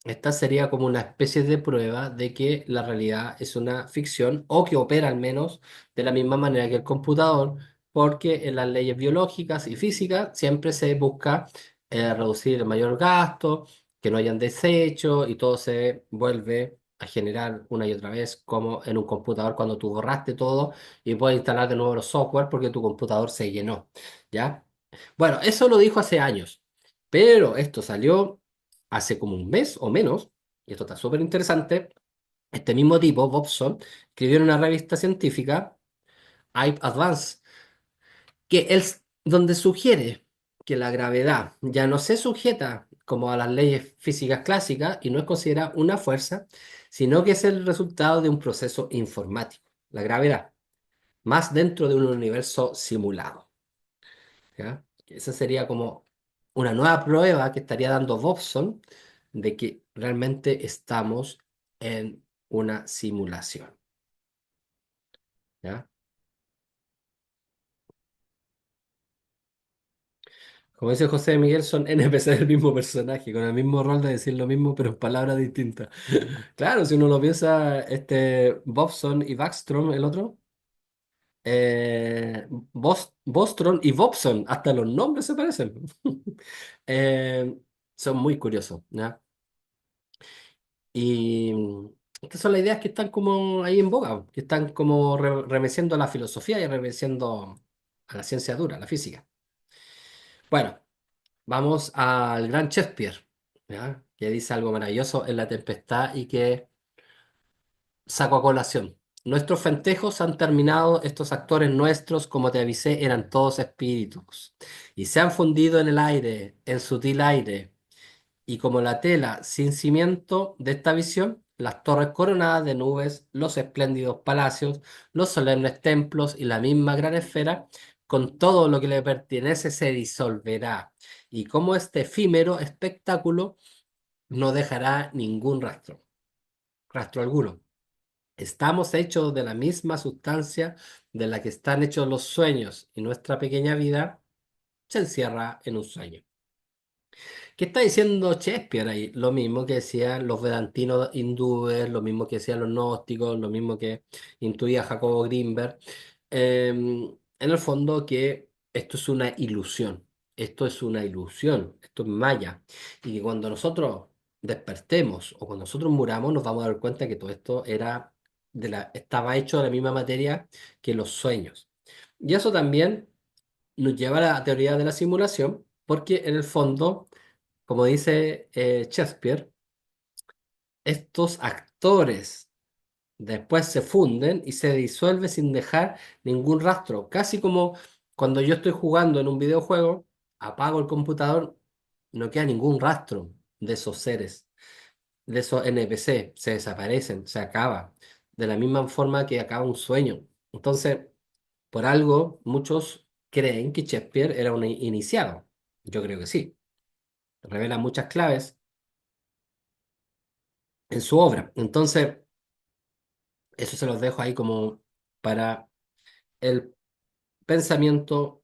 Speaker 1: esta sería como una especie de prueba de que la realidad es una ficción o que opera al menos de la misma manera que el computador, porque en las leyes biológicas y físicas siempre se busca reducir el mayor gasto, que no hayan desechos y todo se vuelve a generar una y otra vez como en un computador cuando tú borraste todo y puedes instalar de nuevo los software porque tu computador se llenó, ¿ya? Bueno, eso lo dijo hace años. Pero esto salió hace como un mes o menos, y esto está súper interesante. Este mismo tipo, Bobson, escribió en una revista científica, Hype Advance, donde sugiere que la gravedad ya no se sujeta como a las leyes físicas clásicas y no es considerada una fuerza, sino que es el resultado de un proceso informático, la gravedad, más dentro de un universo simulado. ¿Ya? Esa sería como una nueva prueba que estaría dando Bobson de que realmente estamos en una simulación. ¿Ya? Como dice José Miguel, son NPC del mismo personaje, con el mismo rol de decir lo mismo, pero en palabras distintas. Claro, si uno lo piensa, este Bobson y Backstrom, el otro, Bostrom y Bobson, hasta los nombres se parecen. Eh, Son muy curiosos, ¿ya? Y estas son las ideas que están como ahí en boga, que están como remeciendo a la filosofía y remeciendo a la ciencia dura, a la física. Bueno, vamos al gran Shakespeare, ¿ya? Que dice algo maravilloso en La Tempestad y que saco a colación. Nuestros festejos han terminado, estos actores nuestros, como te avisé, eran todos espíritus, y se han fundido en el aire, en sutil aire, y como la tela sin cimiento de esta visión, las torres coronadas de nubes, los espléndidos palacios, los solemnes templos y la misma gran esfera, con todo lo que le pertenece, se disolverá. Y como este efímero espectáculo no dejará ningún rastro, rastro alguno. Estamos hechos de la misma sustancia de la que están hechos los sueños, y nuestra pequeña vida se encierra en un sueño. ¿Qué está diciendo Shakespeare ahí? Lo mismo que decían los vedantinos hindúes, lo mismo que decían los gnósticos, lo mismo que intuía Jacobo Grinberg. En el fondo que esto es una ilusión, esto es una ilusión, esto es maya. Y que cuando nosotros despertemos o cuando nosotros muramos nos vamos a dar cuenta que todo esto estaba hecho de la misma materia que los sueños. Y eso también nos lleva a la teoría de la simulación, porque en el fondo, como dice Shakespeare, estos actores después se funden y se disuelven sin dejar ningún rastro. Casi como cuando yo estoy jugando en un videojuego, apago el computador, no queda ningún rastro de esos seres, de esos NPC, se desaparecen, se acaba, de la misma forma que acaba un sueño. Entonces, por algo, muchos creen que Shakespeare era un iniciado. Yo creo que sí. Revela muchas claves en su obra. Entonces, eso se los dejo ahí como para el pensamiento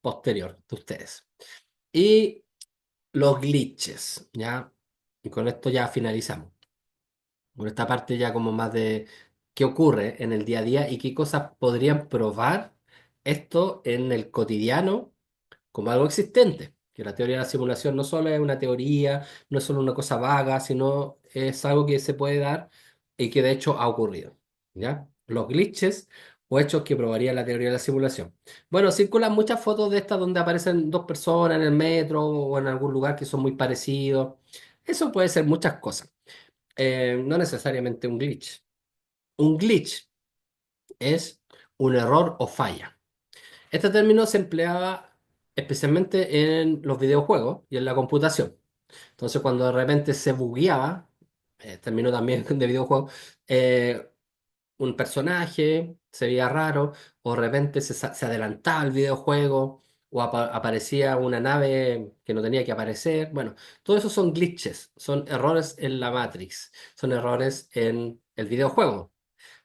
Speaker 1: posterior de ustedes. Y los glitches, ¿ya? Y con esto ya finalizamos. Con esta parte ya como más de qué ocurre en el día a día y qué cosas podrían probar esto en el cotidiano como algo existente. Que la teoría de la simulación no solo es una teoría, no es solo una cosa vaga, sino es algo que se puede dar y que de hecho ha ocurrido. ¿Ya? Los glitches o hechos que probaría la teoría de la simulación. Bueno, circulan muchas fotos de estas donde aparecen dos personas en el metro o en algún lugar que son muy parecidos. Eso puede ser muchas cosas, no necesariamente un glitch. Un glitch es un error o falla. Este término se empleaba especialmente en los videojuegos y en la computación. Entonces, cuando de repente se bugueaba, término también de videojuego, eh, un personaje se veía raro, o de repente se adelantaba el videojuego, o aparecía una nave que no tenía que aparecer. Bueno, todo eso son glitches, son errores en la Matrix, son errores en el videojuego.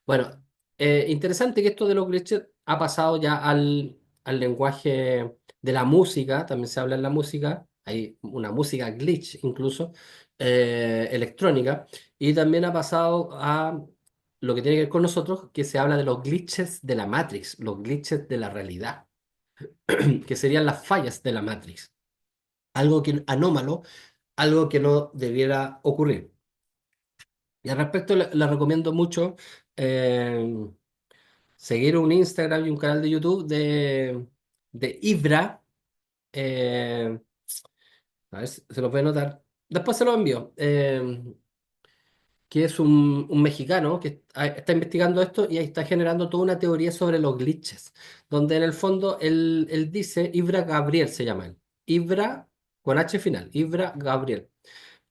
Speaker 1: Bueno, interesante que esto de los glitches ha pasado ya al lenguaje de la música, también se habla en la música, hay una música glitch incluso, electrónica, y también ha pasado a lo que tiene que ver con nosotros, que se habla de los glitches de la Matrix, los glitches de la realidad, que serían las fallas de la Matrix, algo que anómalo, algo que no debiera ocurrir. Y al respecto le recomiendo mucho. eh, Seguir un Instagram y un canal de YouTube de Ibra. eh, a ver si se lo puede notar. Después se lo envío. Que es un mexicano que está investigando esto y ahí está generando toda una teoría sobre los glitches. Donde en el fondo él dice, Ibra Gabriel se llama él. Ibra con H final. Ibra Gabriel,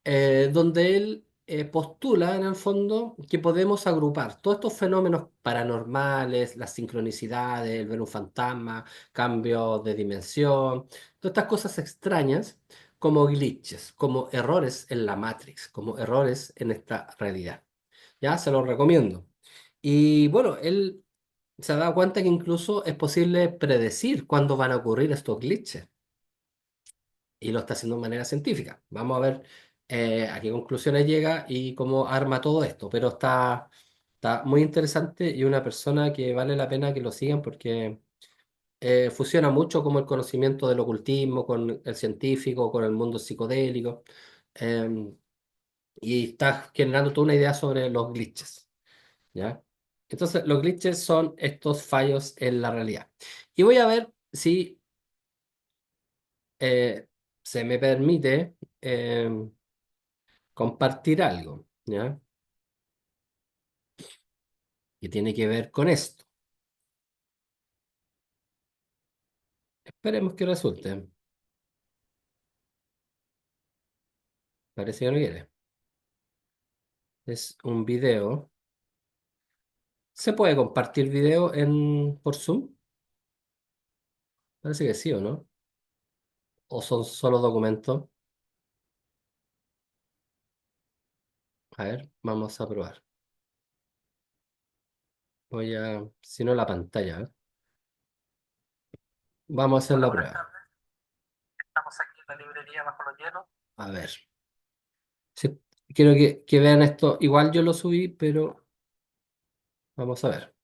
Speaker 1: donde él postula en el fondo que podemos agrupar todos estos fenómenos paranormales, las sincronicidades, el ver un fantasma, cambios de dimensión, todas estas cosas extrañas como glitches, como errores en la Matrix, como errores en esta realidad. Ya se los recomiendo. Y bueno, él se ha dado cuenta que incluso es posible predecir cuándo van a ocurrir estos glitches y lo está haciendo de manera científica. Vamos a ver a qué conclusiones llega y cómo arma todo esto, pero está muy interesante y una persona que vale la pena que lo sigan porque fusiona mucho como el conocimiento del ocultismo con el científico, con el mundo psicodélico, eh, y está generando toda una idea sobre los glitches, ¿ya? Entonces, los glitches son estos fallos en la realidad. Y voy a ver si se me permite compartir algo, ¿ya? Que tiene que ver con esto. Esperemos que resulte. Parece que no quiere. Es un video. ¿Se puede compartir video por Zoom? Parece que sí, ¿o no? ¿O son solo documentos? A ver, vamos a probar. Si no la pantalla, ¿eh? Vamos a hacer la prueba. Estamos aquí en la librería Bajo los Hielos. A ver. Sí, quiero que vean esto. Igual yo lo subí, pero vamos a ver.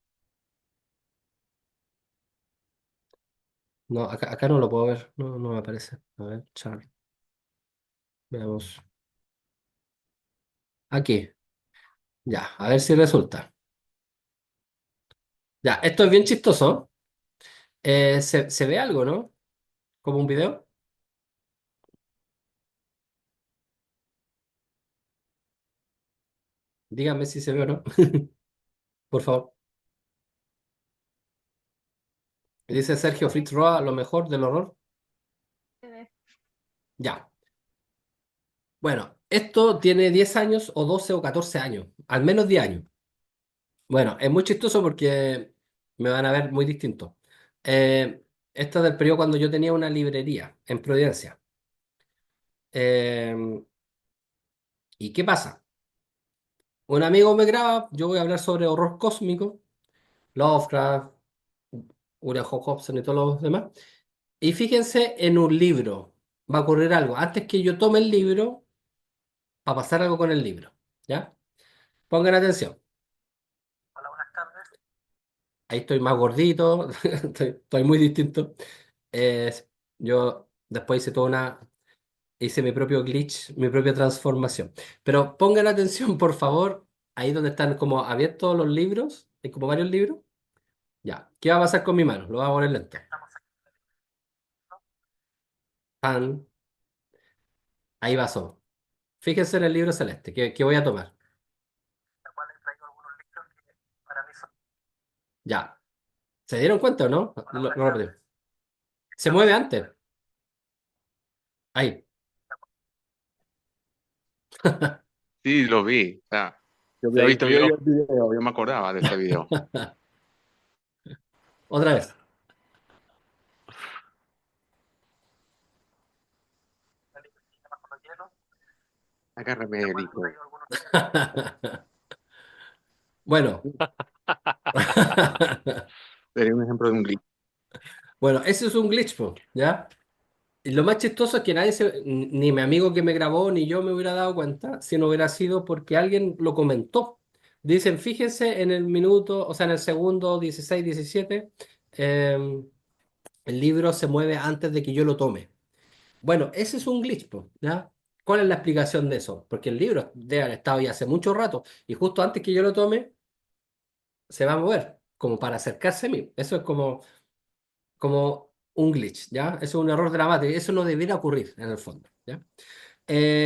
Speaker 1: No, acá no lo puedo ver. No, no me aparece. A ver, Charlie. Veamos. Aquí. Ya, a ver si resulta. Ya, esto es bien chistoso. Se ve algo, ¿no? Como un video. Díganme si se ve o no. Por favor. Dice Sergio Fritz Roa, lo mejor del horror. Ya. Bueno, esto tiene 10 años o 12 o 14 años. Al menos 10 años. Bueno, es muy chistoso porque me van a ver muy distinto. Eh, Esto es del periodo cuando yo tenía una librería en Providencia. Eh, ¿Y qué pasa? Un amigo me graba, yo voy a hablar sobre horror cósmico, Lovecraft, Uriah Hobson y todos los demás. Y fíjense en un libro, va a ocurrir algo. Antes que yo tome el libro, va a pasar algo con el libro. ¿Ya? Pongan atención. Hola, buenas tardes. Ahí estoy más gordito, estoy muy distinto. Eh, yo después hice mi propio glitch, mi propia transformación. Pero pongan atención, por favor, ahí donde están como abiertos los libros, hay como varios libros. Ya, ¿qué va a pasar con mi mano? Lo voy a poner lento. Pan, ahí pasó. Fíjense en el libro celeste, que voy a tomar. Ya, ¿se dieron cuenta o no? Lo repetí. Se mueve antes. Ahí.
Speaker 3: Sí, lo vi. O sea, yo había
Speaker 1: ¿Se
Speaker 3: visto yo
Speaker 1: vio?
Speaker 3: el video, yo me acordaba de ese video.
Speaker 1: Otra vez.
Speaker 3: Agárrame el hijo.
Speaker 1: Bueno.
Speaker 3: Sería un ejemplo de un glitch.
Speaker 1: Bueno, ese es un glitch, po, ¿ya? Y lo más chistoso es que ni mi amigo que me grabó, ni yo me hubiera dado cuenta si no hubiera sido porque alguien lo comentó. Dicen, fíjense en el minuto, o sea, en el segundo 16 17 eh, el libro se mueve antes de que yo lo tome. Bueno, ese es un glitch, po, ¿ya? ¿Cuál es la explicación de eso? Porque el libro debe haber estado ya hace mucho rato y justo antes que yo lo tome, se va a mover, como para acercarse a mí. Eso es como un glitch, ¿ya? Eso es un error dramático. Eso no debería ocurrir en el fondo, ¿ya?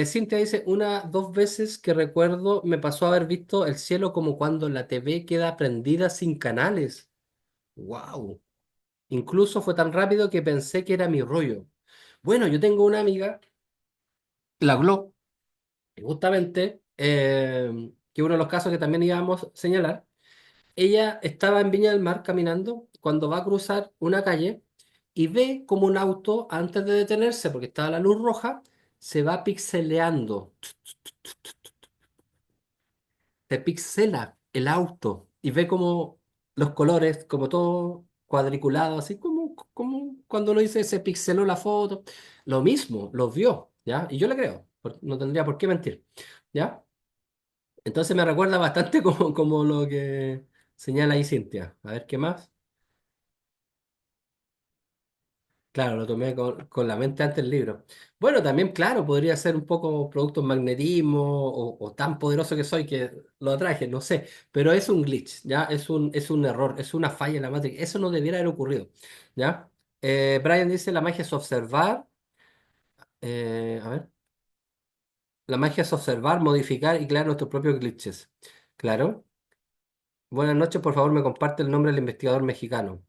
Speaker 1: Cintia dice, dos veces que recuerdo me pasó haber visto el cielo como cuando la TV queda prendida sin canales. ¡Wow! Incluso fue tan rápido que pensé que era mi rollo. Bueno, yo tengo una amiga, la Glo, y justamente, que uno de los casos que también íbamos a señalar, ella estaba en Viña del Mar caminando cuando va a cruzar una calle y ve como un auto, antes de detenerse, porque estaba la luz roja, se va pixeleando. Se pixela el auto y ve como los colores, como todo cuadriculado, así como cuando uno dice se pixeló la foto. Lo mismo, lo vio, ¿ya? Y yo le creo, no tendría por qué mentir, ¿ya? Entonces me recuerda bastante como lo que señala ahí Cintia. A ver, ¿qué más? Claro, lo tomé con la mente antes del libro. Bueno, también, claro, podría ser un poco producto de magnetismo o tan poderoso que soy que lo atraje, no sé. Pero es un glitch, ¿ya? Es un error, es una falla en la Matrix. Eso no debiera haber ocurrido, ¿ya? Brian dice, la magia es observar. A ver. La magia es observar, modificar y crear nuestros propios glitches. Claro. Buenas noches, por favor, me comparte el nombre del investigador mexicano.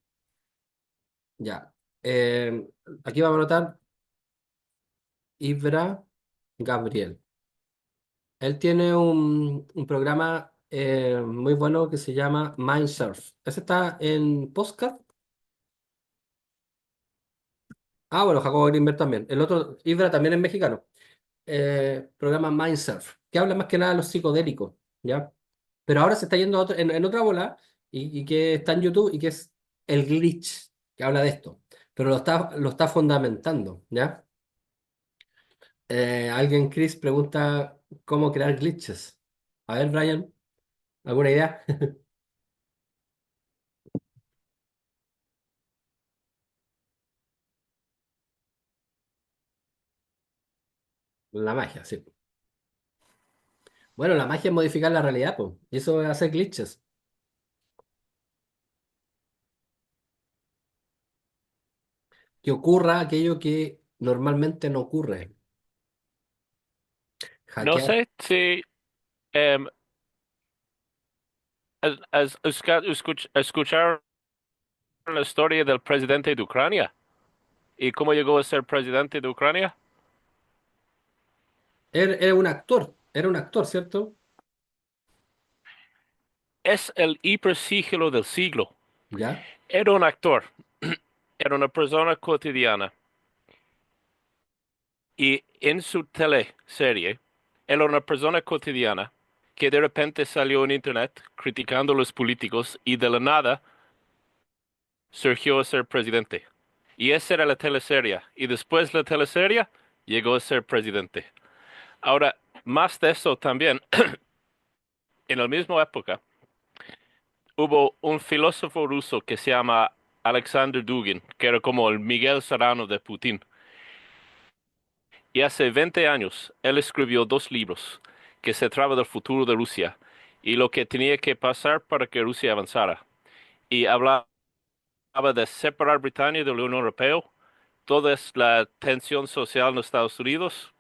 Speaker 1: Ya. Eh, Aquí vamos a anotar Ibra Gabriel. Él tiene un programa muy bueno que se llama Mindsurf. Ese está en podcast. Ah, bueno, Jacobo Greenberg también. El otro, Ibra también es mexicano. Programa Mindsurf, que habla más que nada de los psicodélicos, ¿ya? Pero ahora se está yendo a en otra bola y que está en YouTube y que es el glitch, que habla de esto. Pero lo está fundamentando, ¿ya? Alguien, Chris, pregunta cómo crear glitches. A ver, Brian, ¿alguna idea? La magia, sí. Bueno, la magia es modificar la realidad, pues. Y eso es hacer glitches. Que ocurra aquello que normalmente no ocurre.
Speaker 4: No
Speaker 1: Hackear.
Speaker 4: sé si em, escucharon la historia del presidente de Ucrania y cómo llegó a ser presidente de Ucrania.
Speaker 1: Era un actor, ¿cierto?
Speaker 4: Es el hipersigilo del siglo.
Speaker 1: Ya.
Speaker 4: Era un actor, era una persona cotidiana y en su teleserie era una persona cotidiana que de repente salió en internet criticando a los políticos y de la nada surgió a ser presidente. Y esa era la teleserie. Y después la teleserie llegó a ser presidente. Ahora, más de eso también, en la misma época, hubo un filósofo ruso que se llama Alexander Dugin, que era como el Miguel Serrano de Putin. Y hace 20 años, él escribió dos libros que se trata del futuro de Rusia y lo que tenía que pasar para que Rusia avanzara. Y hablaba de separar Britania de la Unión Europea, toda es la tensión social en los Estados Unidos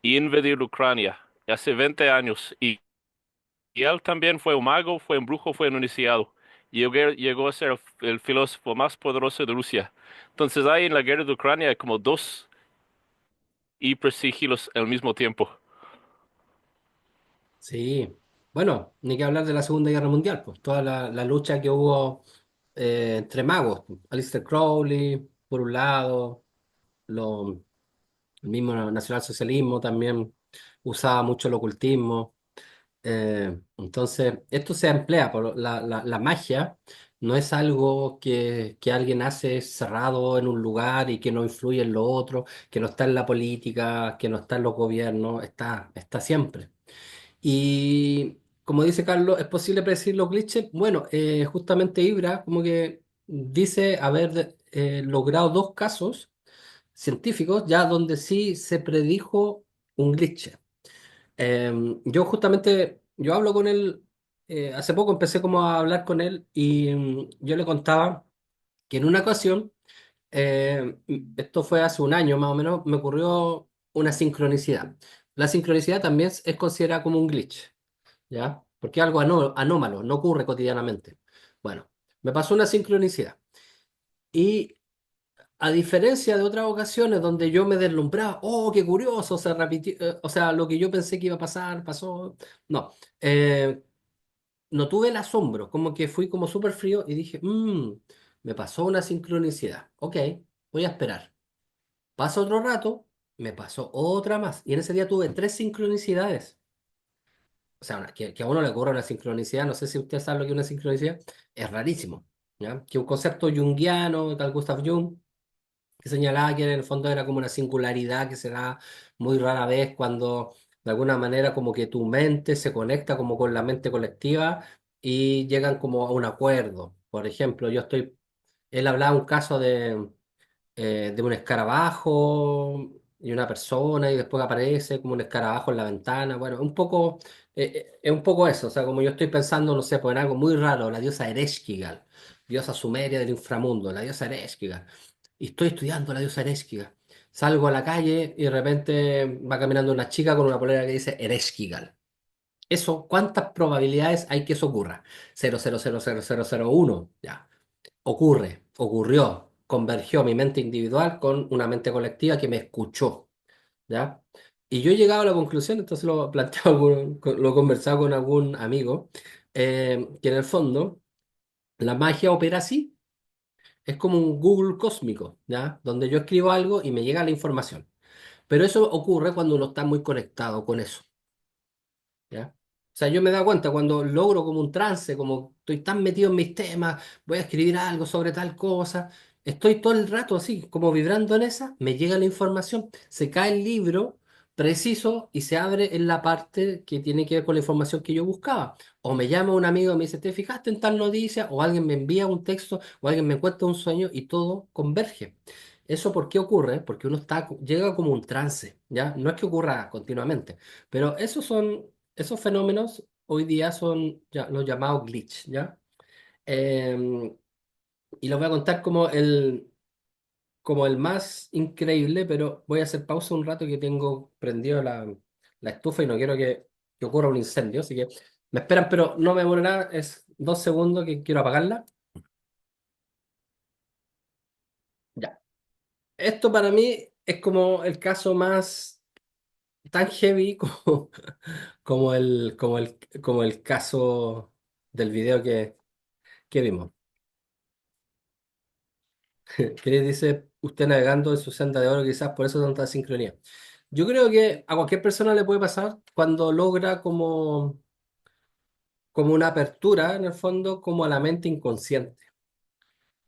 Speaker 4: y invadir Ucrania hace 20 años. Y él también fue un mago, fue un brujo, fue un iniciado. Llegó a ser el filósofo más poderoso de Rusia. Entonces hay en la guerra de Ucrania hay como dos hipersigilos al mismo tiempo.
Speaker 1: Sí. Bueno, ni que hablar de la Segunda Guerra Mundial, pues toda la lucha que hubo entre magos, pues. Aleister Crowley, por un lado, el mismo nacionalsocialismo también usaba mucho el ocultismo. Entonces, esto se emplea, por la magia no es algo que alguien hace cerrado en un lugar y que no influye en lo otro, que no está en la política, que no está en los gobiernos, está siempre. Y como dice Carlos, ¿es posible predecir los glitches? Bueno, justamente Ibra como que dice haber logrado dos casos científicos ya donde sí se predijo un glitch. Yo justamente, yo hablo con él, hace poco empecé como a hablar con él y yo le contaba que en una ocasión, esto fue hace un año más o menos, me ocurrió una sincronicidad. La sincronicidad también es considerada como un glitch, ¿ya? Porque es algo anómalo, no ocurre cotidianamente. Bueno, me pasó una sincronicidad. Y a diferencia de otras ocasiones donde yo me deslumbraba, oh, qué curioso, se repitió, o sea, lo que yo pensé que iba a pasar, pasó. No, eh, no tuve el asombro, como que fui como súper frío y dije, me pasó una sincronicidad, ok, voy a esperar. Pasa otro rato, me pasó otra más, y en ese día tuve tres sincronicidades. O sea, que a uno le ocurra una sincronicidad, no sé si usted sabe lo que es una sincronicidad, es rarísimo, ¿ya? Que un concepto junguiano, de Carl Gustav Jung, que señalaba que en el fondo era como una singularidad que se da muy rara vez cuando de alguna manera como que tu mente se conecta como con la mente colectiva y llegan como a un acuerdo. Por ejemplo, él hablaba un caso de un escarabajo y una persona y después aparece como un escarabajo en la ventana. Bueno, es un poco eso, o sea, como yo estoy pensando, no sé, pues en algo muy raro, la diosa Ereshkigal, diosa sumeria del inframundo, la diosa Ereshkigal. Y estoy estudiando la diosa Ereshkigal. Salgo a la calle y de repente va caminando una chica con una polera que dice Ereshkigal. Eso, ¿cuántas probabilidades hay que eso ocurra? 0,0000001, ya. Ocurrió, convergió mi mente individual con una mente colectiva que me escuchó, ¿ya? Y yo he llegado a la conclusión, entonces lo planteado, lo he conversado con algún amigo, que en el fondo la magia opera así, es como un Google cósmico, ¿ya? Donde yo escribo algo y me llega la información. Pero eso ocurre cuando uno está muy conectado con eso, ¿ya? O sea, yo me doy cuenta cuando logro como un trance, como estoy tan metido en mis temas, voy a escribir algo sobre tal cosa, estoy todo el rato así, como vibrando en esa, me llega la información, se cae el libro preciso y se abre en la parte que tiene que ver con la información que yo buscaba. O me llama un amigo y me dice, ¿te fijaste en tal noticia? O alguien me envía un texto, o alguien me cuenta un sueño y todo converge. ¿Eso por qué ocurre? Porque uno llega como un trance, ¿ya? No es que ocurra continuamente, pero esos fenómenos hoy día son ya, los llamados glitch, ¿ya? Em, y les voy a contar como el más increíble, pero voy a hacer pausa un rato que tengo prendido la estufa y no quiero que ocurra un incendio, así que me esperan, pero no me demoro nada, es 2 segundos que quiero apagarla. Ya. Esto para mí es como el caso más tan heavy como el caso del video que vimos. Que dice usted navegando en su senda de oro, quizás por eso tanta sincronía. Yo creo que a cualquier persona le puede pasar cuando logra como una apertura, en el fondo, como a la mente inconsciente,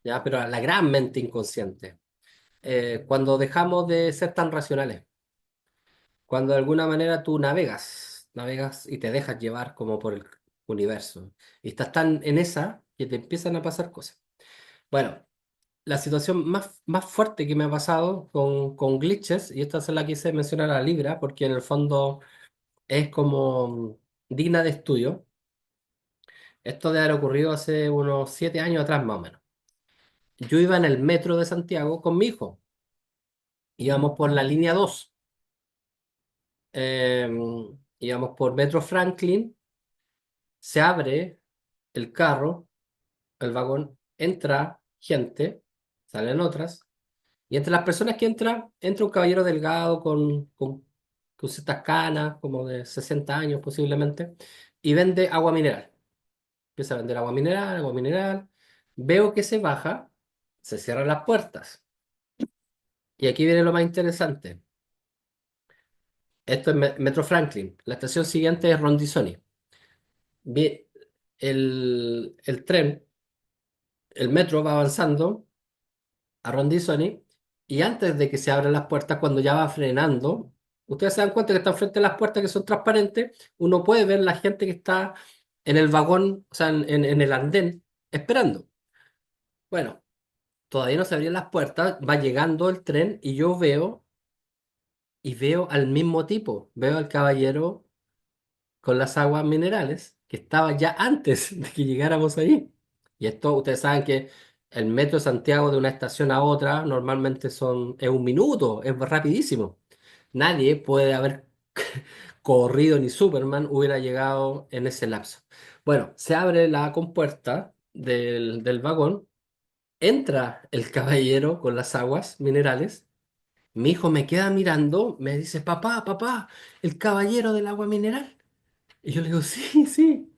Speaker 1: ¿ya? Pero a la gran mente inconsciente. Cuando dejamos de ser tan racionales, cuando de alguna manera tú navegas y te dejas llevar como por el universo, y estás tan en esa que te empiezan a pasar cosas. Bueno, la situación más fuerte que me ha pasado con glitches, y esta es la que quise mencionar a Libra, porque en el fondo es como digna de estudio. Esto debe haber ocurrido hace unos 7 años atrás, más o menos. Yo iba en el metro de Santiago con mi hijo. Íbamos por la línea 2. eh, Íbamos por Metro Franklin. Se abre el carro, el vagón, entra gente, salen otras. Y entre las personas que entra un caballero delgado con ciertas canas, como de 60 años posiblemente, y vende agua mineral. Empieza a vender agua mineral, agua mineral. Veo que se baja, se cierran las puertas. Y aquí viene lo más interesante. Esto es Metro Franklin. La estación siguiente es Rondizoni. Vi- el tren, el metro va avanzando a Rondizoni y antes de que se abran las puertas, cuando ya va frenando, ustedes se dan cuenta que están frente a las puertas que son transparentes, uno puede ver la gente que está en el vagón, o sea, en el andén, esperando. Bueno, todavía no se abrían las puertas, va llegando el tren y veo al mismo tipo, veo al caballero con las aguas minerales que estaba ya antes de que llegáramos allí. Y esto, ustedes saben que el metro de Santiago de una estación a otra normalmente es un minuto, es rapidísimo. Nadie puede haber corrido ni Superman hubiera llegado en ese lapso. Bueno, se abre la compuerta del vagón, entra el caballero con las aguas minerales. Mi hijo me queda mirando, me dice, papá, papá, el caballero del agua mineral. Y yo le digo, sí, sí.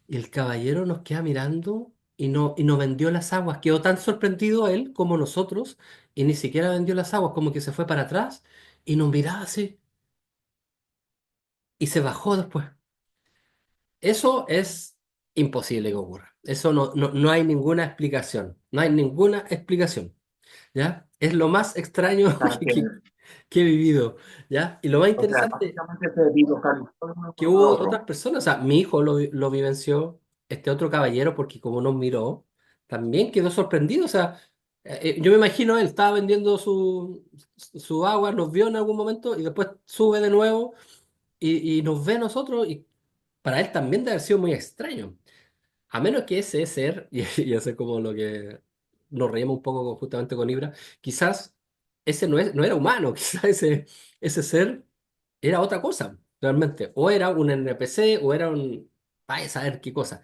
Speaker 1: Y el caballero nos queda mirando y no vendió las aguas. Quedó tan sorprendido él como nosotros y ni siquiera vendió las aguas, como que se fue para atrás y nos miraba así y se bajó después. Eso es imposible que ocurra. Eso no hay ninguna explicación. No hay ninguna explicación. ¿Ya? Es lo más extraño
Speaker 2: sea,
Speaker 1: que he vivido. ¿Ya? Y lo más
Speaker 2: o sea,
Speaker 1: interesante
Speaker 2: básicamente se dilocalizó de uno
Speaker 1: que
Speaker 2: por el
Speaker 1: hubo otras
Speaker 2: otro.
Speaker 1: personas, o sea, mi hijo lo vivenció, este otro caballero, porque como nos miró, también quedó sorprendido, o sea, yo me imagino él estaba vendiendo su agua, nos vio en algún momento y después sube de nuevo y nos ve a nosotros y para él también debe haber sido muy extraño, a menos que ese ser, y eso es como lo que nos reímos un poco justamente con Ibra, quizás ese no era humano, quizás ese ser era otra cosa, realmente. O era un NPC o era vaya a saber qué cosa.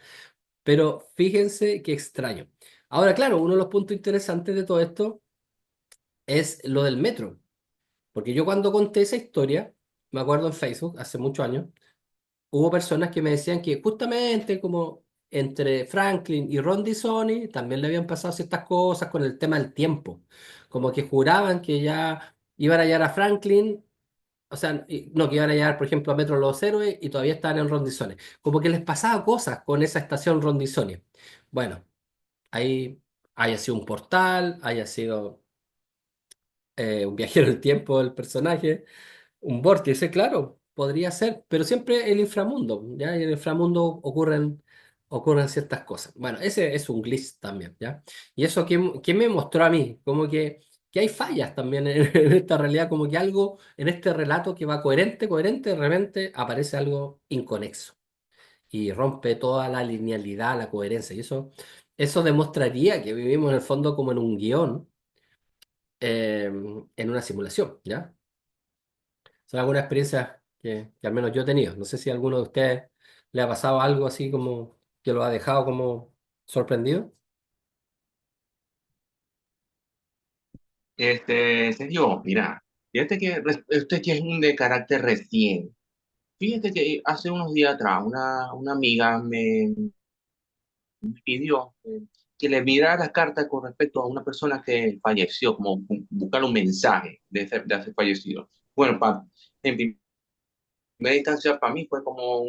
Speaker 1: Pero fíjense qué extraño. Ahora, claro, uno de los puntos interesantes de todo esto es lo del metro. Porque yo cuando conté esa historia, me acuerdo en Facebook, hace muchos años, hubo personas que me decían que justamente como entre Franklin y Ron DeSantis también le habían pasado ciertas cosas con el tema del tiempo. Como que juraban que ya iban a hallar a Franklin, o sea, no, que iban a llegar, por ejemplo, a Metro Los Héroes y todavía estaban en Rondizones. Como que les pasaba cosas con esa estación Rondizones. Bueno, ahí haya sido un portal, haya sido un viajero del tiempo el personaje, un vórtice, claro, podría ser, pero siempre el inframundo, ¿ya? Y en el inframundo ocurren ciertas cosas. Bueno, ese es un glitch también, ¿ya? Y eso que me mostró a mí, como que hay fallas también en esta realidad, como que algo en este relato que va coherente, de repente aparece algo inconexo y rompe toda la linealidad, la coherencia. Y eso demostraría que vivimos en el fondo como en un guión, en una simulación, ¿ya? Son algunas experiencias que al menos yo he tenido. No sé si a alguno de ustedes le ha pasado algo así como que lo ha dejado como sorprendido.
Speaker 2: Sergio, mira, fíjate que este que es un de carácter recién. Fíjate que hace unos días atrás una amiga me pidió que le mirara las cartas con respecto a una persona que falleció, como buscar un mensaje de ese fallecido. Bueno, en primera instancia para mí fue como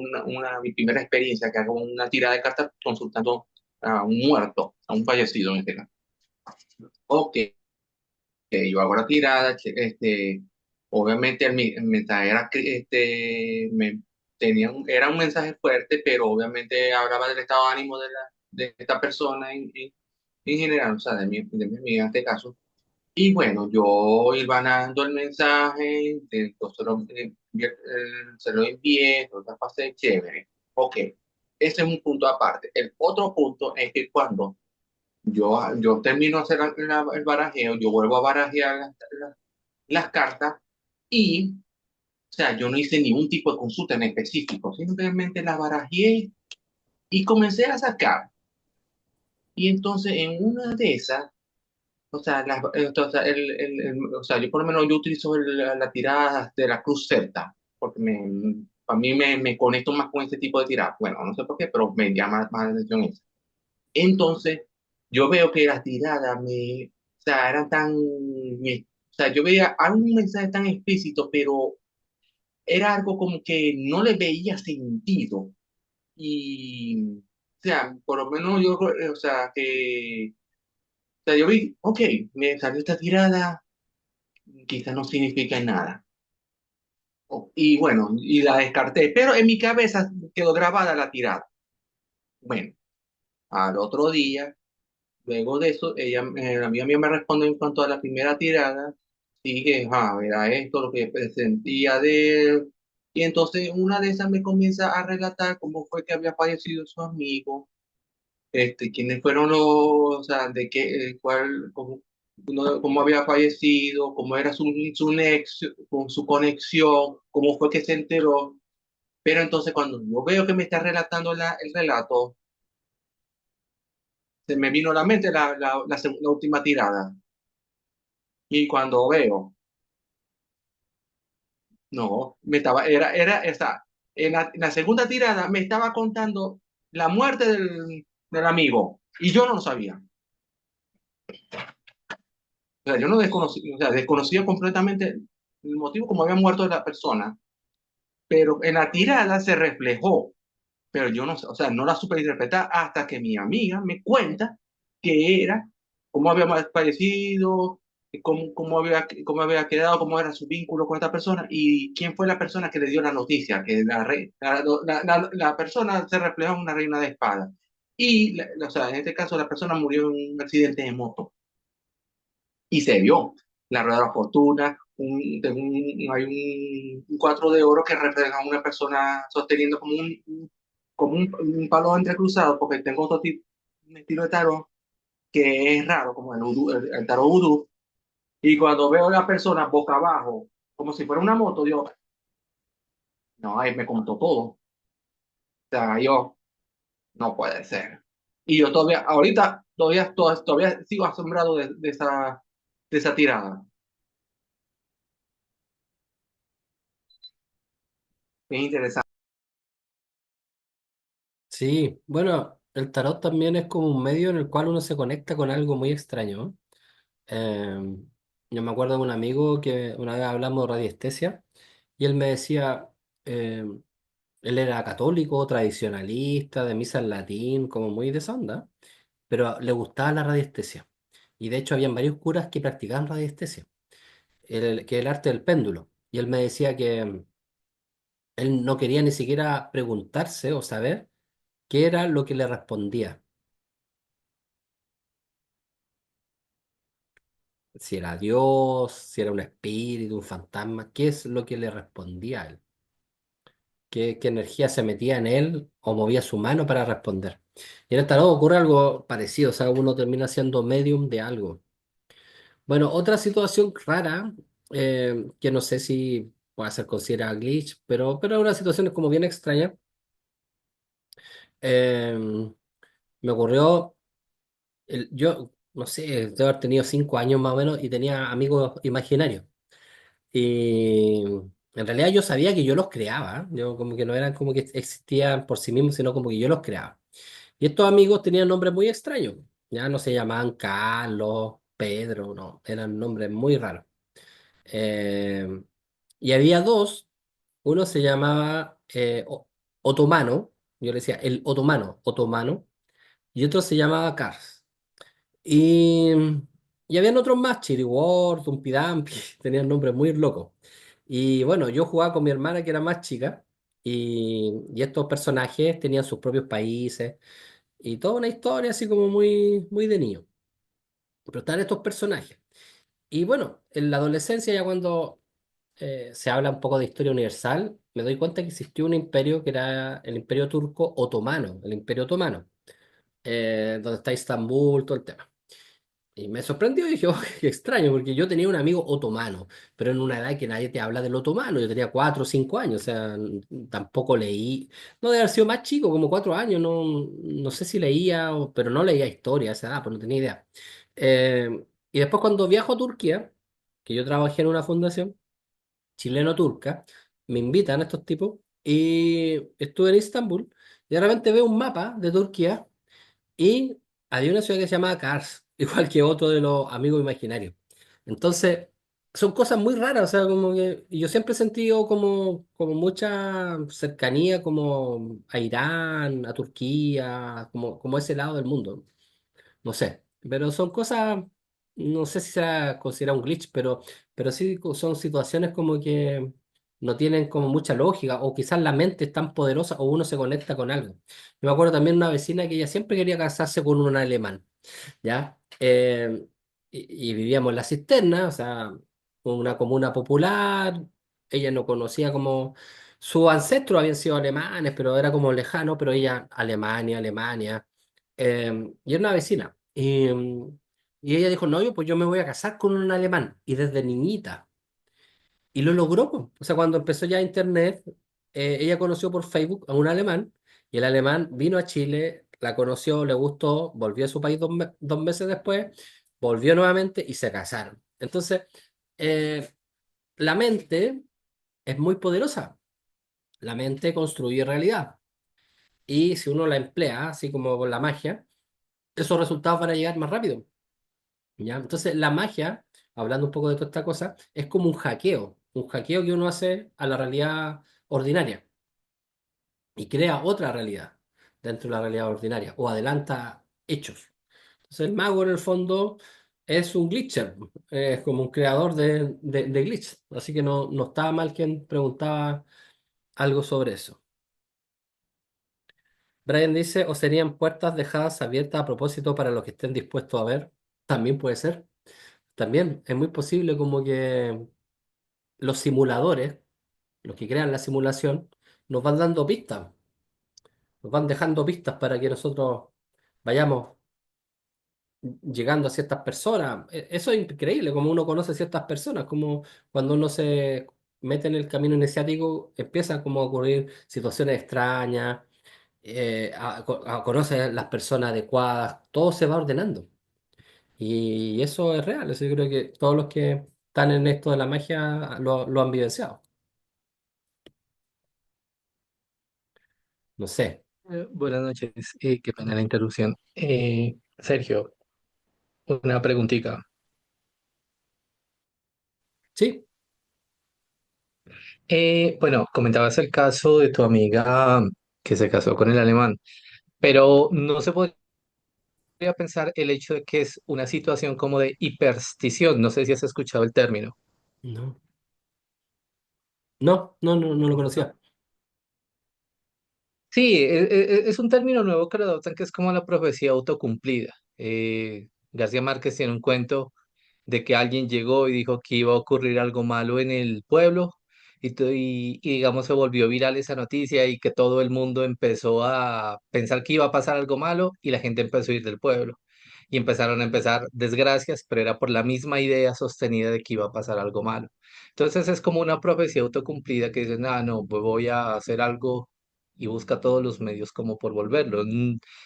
Speaker 2: mi primera experiencia que hago una tirada de cartas consultando a un muerto, a un fallecido en este caso. Ok, yo hago la tirada, obviamente el mensaje era, era un mensaje fuerte, pero obviamente hablaba del estado de ánimo de esta persona en general, o sea, de mi amiga en este caso. Y bueno, yo iba dando el mensaje, se lo envié, lo pasé chévere. Ok, ese es un punto aparte. El otro punto es que cuando yo termino de hacer el barajeo, yo vuelvo a barajear las cartas y, o sea, yo no hice ningún tipo de consulta en específico, simplemente las barajeé y comencé a sacar. Y entonces en una de esas, o sea, o sea, o sea, yo por lo menos yo utilizo la tirada de la cruz celta, porque para mí me conecto más con este tipo de tiradas. Bueno, no sé por qué, pero me llama más la atención eso. Entonces, yo veo que las tiradas o sea, eran o sea, yo veía algún mensaje tan explícito, pero era algo como que no le veía sentido. Y, o sea, por lo menos yo, o sea, o sea, yo vi, ok, me salió esta tirada, quizás no significa nada. Y bueno, y la descarté, pero en mi cabeza quedó grabada la tirada. Bueno, al otro día, luego de eso, la amiga mía me responde en cuanto a la primera tirada, y que, era esto lo que sentía de él. Y entonces una de esas me comienza a relatar cómo fue que había fallecido su amigo, quiénes fueron o sea, de qué, cómo había fallecido, cómo era con su conexión, cómo fue que se enteró. Pero entonces cuando yo veo que me está relatando el relato, se me vino a la mente la última tirada. Y cuando veo, no, esa, en la segunda tirada me estaba contando la muerte del amigo y yo no lo sabía. O sea, yo no desconocía, o sea, desconocía completamente el motivo como había muerto la persona, pero en la tirada se reflejó, pero yo no, o sea, no la supe interpretar hasta que mi amiga me cuenta que era, cómo había fallecido, cómo había quedado, cómo era su vínculo con esta persona y quién fue la persona que le dio la noticia, que la persona se reflejó en una reina de espada. Y, o sea, en este caso la persona murió en un accidente de moto y se vio la rueda de la fortuna, hay un cuatro de oro que refleja a una persona sosteniendo como un palo entrecruzado, porque tengo un estilo de tarot que es raro, como el tarot vudú, y cuando veo a la persona boca abajo, como si fuera una moto, Dios, no, ahí me contó todo. O sea, yo, no puede ser. Y yo todavía, ahorita, todavía sigo asombrado de esa tirada. Es interesante.
Speaker 1: Sí, bueno, el tarot también es como un medio en el cual uno se conecta con algo muy extraño. Eh, yo me acuerdo de un amigo que una vez hablamos de radiestesia y él me decía, eh, él era católico, tradicionalista, de misa en latín, como muy de esa onda, pero le gustaba la radiestesia. Y de hecho habían varios curas que practicaban radiestesia, que es el arte del péndulo. Y él me decía que él no quería ni siquiera preguntarse o saber qué era lo que le respondía. Si era Dios, si era un espíritu, un fantasma, qué es lo que le respondía a él, qué energía se metía en él o movía su mano para responder. Y en el tarot ocurre algo parecido, o sea, uno termina siendo medium de algo. Bueno, otra situación rara, que no sé si puede ser considerada glitch, pero es una situación como bien extraña. eh, Me ocurrió, yo no sé, debo haber tenido 5 años más o menos y tenía amigos imaginarios. Y en realidad yo sabía que yo los creaba, ¿eh? Yo como que no eran como que existían por sí mismos, sino como que yo los creaba. Y estos amigos tenían nombres muy extraños, ya no se llamaban Carlos, Pedro, no, eran nombres muy raros. Eh, y había dos, uno se llamaba Otomano, yo le decía el Otomano, Otomano, y otro se llamaba Cars. Y, y habían otros más, Chiriword, Dumpidampi, tenían nombres muy locos. Y bueno, yo jugaba con mi hermana que era más chica y estos personajes tenían sus propios países y toda una historia así como muy, muy de niño. Pero estaban estos personajes. Y bueno, en la adolescencia ya cuando se habla un poco de historia universal, me doy cuenta que existió un imperio que era el imperio turco otomano, el imperio otomano, donde está Istambul, todo el tema. Y me sorprendió y dije, oh, qué extraño, porque yo tenía un amigo otomano, pero en una edad que nadie te habla del otomano. Yo tenía 4 o 5 años, o sea, tampoco leí. No debe haber sido más chico, como 4 años, no sé si leía, pero no leía historia a esa edad, pues no tenía idea. Y después cuando viajo a Turquía, que yo trabajé en una fundación chileno-turca, me invitan estos tipos y estuve en Istambul y de repente veo un mapa de Turquía y había una ciudad que se llamaba Kars, igual que otro de los amigos imaginarios. Entonces, son cosas muy raras, o sea, como que y yo siempre he sentido como mucha cercanía como a Irán, a Turquía, como ese lado del mundo. No sé, pero son cosas, no sé si se considera un glitch, pero sí son situaciones como que no tienen como mucha lógica, o quizás la mente es tan poderosa o uno se conecta con algo. Yo me acuerdo también de una vecina que ella siempre quería casarse con un alemán, ¿ya? Y vivíamos en la cisterna, o sea, una comuna popular, ella no conocía como... Sus ancestros habían sido alemanes, pero era como lejano, pero ella, Alemania, Alemania, y era una vecina. Y ella dijo, no, yo pues yo me voy a casar con un alemán, y desde niñita. Y lo logró, po. O sea, cuando empezó ya Internet, ella conoció por Facebook a un alemán y el alemán vino a Chile, la conoció, le gustó, volvió a su país 2 meses después, volvió nuevamente y se casaron. Entonces, eh, la mente es muy poderosa. La mente construye realidad. Y si uno la emplea, así como con la magia, esos resultados van a llegar más rápido. ¿Ya? Entonces, la magia, hablando un poco de toda esta cosa, es como un hackeo que uno hace a la realidad ordinaria y crea otra realidad dentro de la realidad ordinaria o adelanta hechos. Entonces, el mago en el fondo es un glitcher, es como un creador de glitch. Así que no estaba mal quien preguntaba algo sobre eso. Brian dice, o serían puertas dejadas abiertas a propósito para los que estén dispuestos a ver. También puede ser. También es muy posible como que los simuladores, los que crean la simulación, nos van dando pistas, nos van dejando pistas para que nosotros vayamos llegando a ciertas personas. Eso es increíble, como uno conoce ciertas personas, como cuando uno se mete en el camino iniciático, empiezan como a ocurrir situaciones extrañas, conoce las personas adecuadas, todo se va ordenando. Y eso es real, eso yo creo que todos los que están en esto de la magia lo han vivenciado. No sé.
Speaker 5: Buenas noches, qué pena la interrupción. Sergio, una preguntita.
Speaker 1: Sí,
Speaker 5: Bueno, comentabas el caso de tu amiga que se casó con el alemán, pero no se podría pensar el hecho de que es una situación como de hiperstición. No sé si has escuchado el término.
Speaker 1: no, no lo conocía.
Speaker 5: Sí, es un término nuevo que lo adoptan que es como la profecía autocumplida. García Márquez tiene un cuento de que alguien llegó y dijo que iba a ocurrir algo malo en el pueblo y digamos se volvió viral esa noticia y que todo el mundo empezó a pensar que iba a pasar algo malo y la gente empezó a ir del pueblo y empezaron a empezar desgracias, pero era por la misma idea sostenida de que iba a pasar algo malo. Entonces es como una profecía autocumplida que dicen, ah, no, pues voy a hacer algo y busca todos los medios como por volverlo,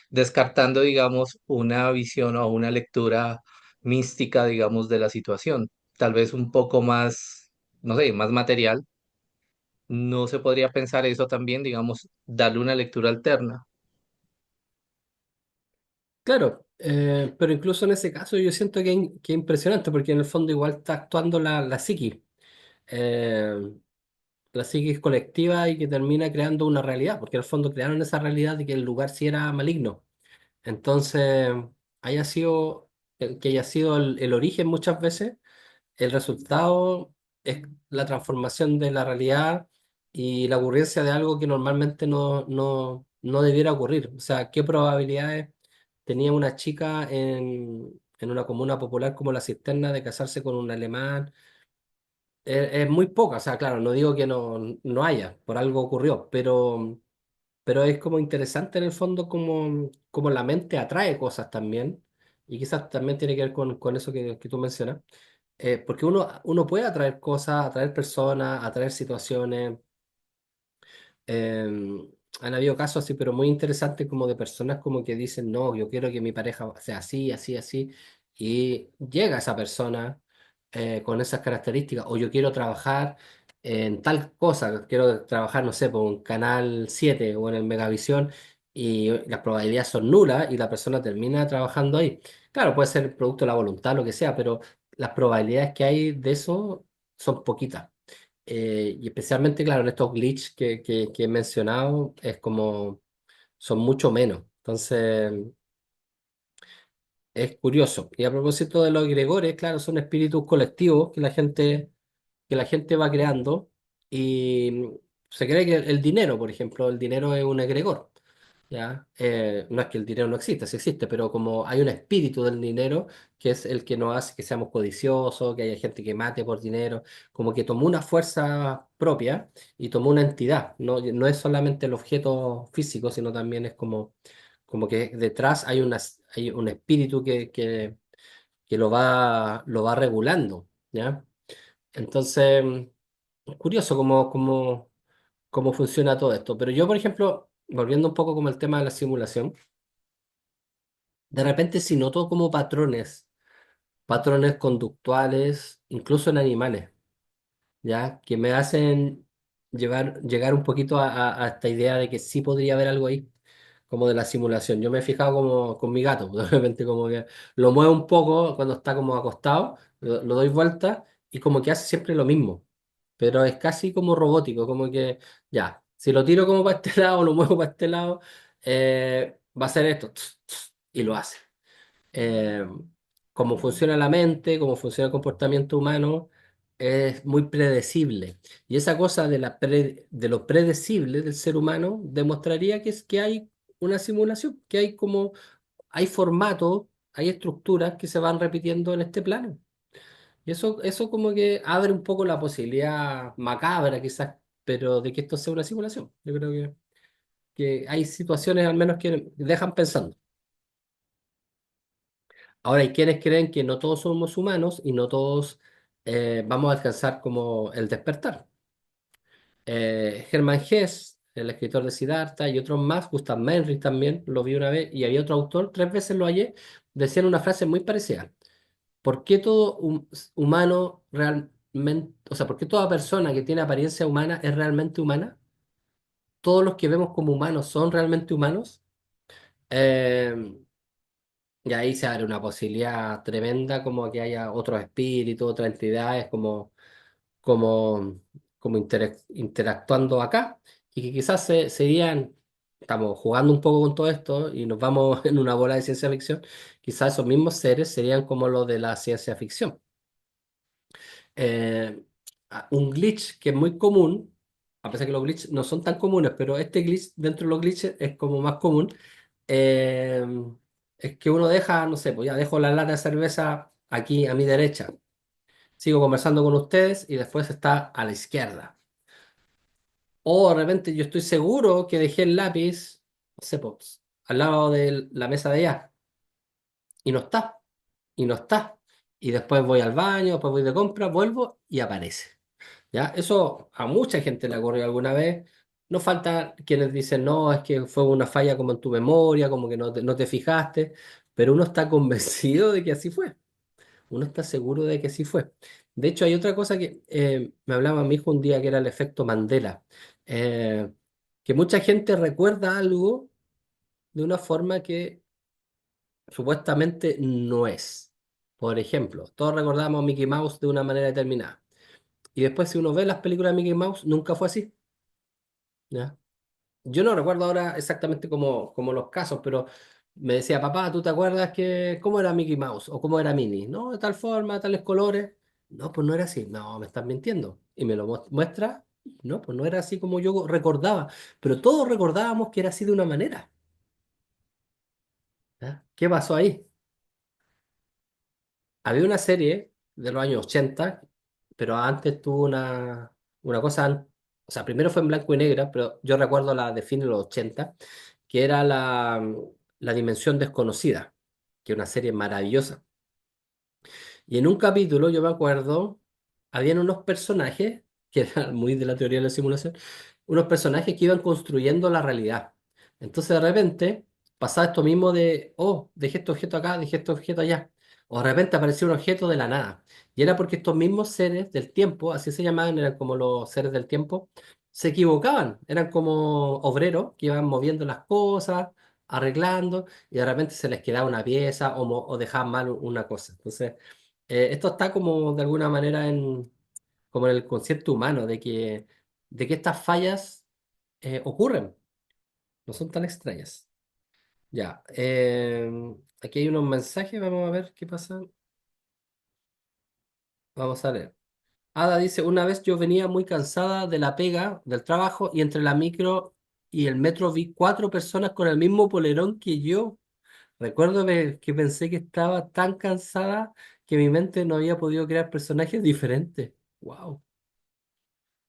Speaker 5: descartando, digamos, una visión o una lectura mística, digamos, de la situación. Tal vez un poco más, no sé, más material. No se podría pensar eso también, digamos, darle una lectura alterna.
Speaker 1: Claro, pero incluso en ese caso yo siento que es impresionante porque en el fondo igual está actuando la psiquis, eh, la psiquis colectiva y que termina creando una realidad, porque en el fondo crearon esa realidad de que el lugar sí era maligno. Entonces, haya sido, que haya sido el origen muchas veces, el resultado es la transformación de la realidad y la ocurrencia de algo que normalmente no debiera ocurrir. O sea, ¿qué probabilidades tenía una chica en una comuna popular como La Cisterna de casarse con un alemán? Es muy poca, o sea, claro, no digo que no haya, por algo ocurrió, pero es como interesante en el fondo como la mente atrae cosas también, y quizás también tiene que ver con eso que tú mencionas, porque uno puede atraer cosas, atraer personas, atraer situaciones. Han habido casos así, pero muy interesantes como de personas como que dicen, no, yo quiero que mi pareja sea así, así, así, y llega esa persona con esas características, o yo quiero trabajar en tal cosa, quiero trabajar, no sé, por un Canal 7 o en el Megavisión, y las probabilidades son nulas y la persona termina trabajando ahí. Claro, puede ser producto de la voluntad, lo que sea, pero las probabilidades que hay de eso son poquitas. Y especialmente, claro, en estos glitches que he mencionado, es como son mucho menos. Entonces, es curioso. Y a propósito de los egregores, claro, son espíritus colectivos que la gente va creando y se cree que el dinero, por ejemplo, el dinero es un egregor. ¿Ya? No es que el dinero no exista, sí existe, pero como hay un espíritu del dinero que es el que nos hace que seamos codiciosos, que haya gente que mate por dinero, como que tomó una fuerza propia y tomó una entidad, no es solamente el objeto físico, sino también es como que detrás hay un espíritu que lo va regulando, ¿ya? Entonces, es curioso cómo funciona todo esto. Pero yo, por ejemplo, volviendo un poco como el tema de la simulación, de repente si noto como patrones conductuales, incluso en animales, ¿ya? Que me hacen llegar un poquito a esta idea de que sí podría haber algo ahí, como de la simulación. Yo me he fijado como con mi gato, de repente como que lo muevo un poco cuando está como acostado, lo doy vuelta y como que hace siempre lo mismo, pero es casi como robótico, como que ya, si lo tiro como para este lado, lo muevo para este lado, va a hacer esto, y lo hace. eh, Cómo funciona la mente, cómo funciona el comportamiento humano, es muy predecible. Y esa cosa de lo predecible del ser humano demostraría que hay una simulación, que hay formatos, hay estructuras que se van repitiendo en este plano. Y eso como que abre un poco la posibilidad macabra quizás, pero de que esto sea una simulación. Yo creo que hay situaciones al menos que dejan pensando. Ahora hay quienes creen que no todos somos humanos y no todos vamos a alcanzar como el despertar. Hermann Hesse, el escritor de Siddhartha, y otros más, Gustav Meyrich también, lo vi una vez, y había otro autor, 3 veces lo hallé, decían una frase muy parecida. ¿Por qué todo humano realmente, o sea, por qué toda persona que tiene apariencia humana es realmente humana? todos los que vemos como humanos son realmente humanos. Eh, y ahí se abre una posibilidad tremenda como que haya otros espíritus, otras entidades como, como interactuando acá y que quizás serían, estamos jugando un poco con todo esto y nos vamos en una bola de ciencia ficción, quizás esos mismos seres serían como los de la ciencia ficción. Eh, un glitch que es muy común, a pesar que los glitches no son tan comunes, pero este glitch dentro de los glitches es como más común, eh, es que uno deja, no sé, pues ya dejo la lata de cerveza aquí a mi derecha, sigo conversando con ustedes y después está a la izquierda. O de repente yo estoy seguro que dejé el lápiz, no sé, pues, al lado de la mesa de allá y no está, y no está. Y después voy al baño, después voy de compra, vuelvo y aparece. ¿Ya? Eso a mucha gente le ocurrió alguna vez. No falta quienes dicen, no, es que fue una falla como en tu memoria, como que no te fijaste, pero uno está convencido de que así fue. Uno está seguro de que así fue. De hecho, hay otra cosa que me hablaba mi hijo un día que era el efecto Mandela. Eh, que mucha gente recuerda algo de una forma que supuestamente no es. Por ejemplo, todos recordamos a Mickey Mouse de una manera determinada. Y después, si uno ve las películas de Mickey Mouse, nunca fue así. ¿Ya? Yo no recuerdo ahora exactamente como los casos, pero me decía, papá, ¿tú te acuerdas que cómo era Mickey Mouse o cómo era Minnie? No, de tal forma, tales colores. No, pues no era así. No, me estás mintiendo. Y me lo muestra. No, pues no era así como yo recordaba. Pero todos recordábamos que era así de una manera. ¿Ya? ¿Qué pasó ahí? Había una serie de los años 80, pero antes tuvo una cosa, o sea, primero fue en blanco y negro, pero yo recuerdo la de fin de los 80, que era la Dimensión Desconocida, que es una serie maravillosa. Y en un capítulo, yo me acuerdo, habían unos personajes, que eran muy de la teoría de la simulación, unos personajes que iban construyendo la realidad. Entonces de repente pasaba esto mismo de, oh, dejé este objeto acá, dejé este objeto allá. O de repente apareció un objeto de la nada. Y era porque estos mismos seres del tiempo, así se llamaban, eran como los seres del tiempo, se equivocaban. Eran como obreros que iban moviendo las cosas, arreglando, y de repente se les quedaba una pieza o dejaban mal una cosa. Entonces esto está como de alguna manera como en el consciente humano, de que estas fallas ocurren, no son tan extrañas. Ya, aquí hay unos mensajes, vamos a ver qué pasa. Vamos a leer. Ada dice, una vez yo venía muy cansada de la pega, del trabajo, y entre la micro y el metro vi 4 personas con el mismo polerón que yo. Recuerdo que pensé que estaba tan cansada que mi mente no había podido crear personajes diferentes. Wow.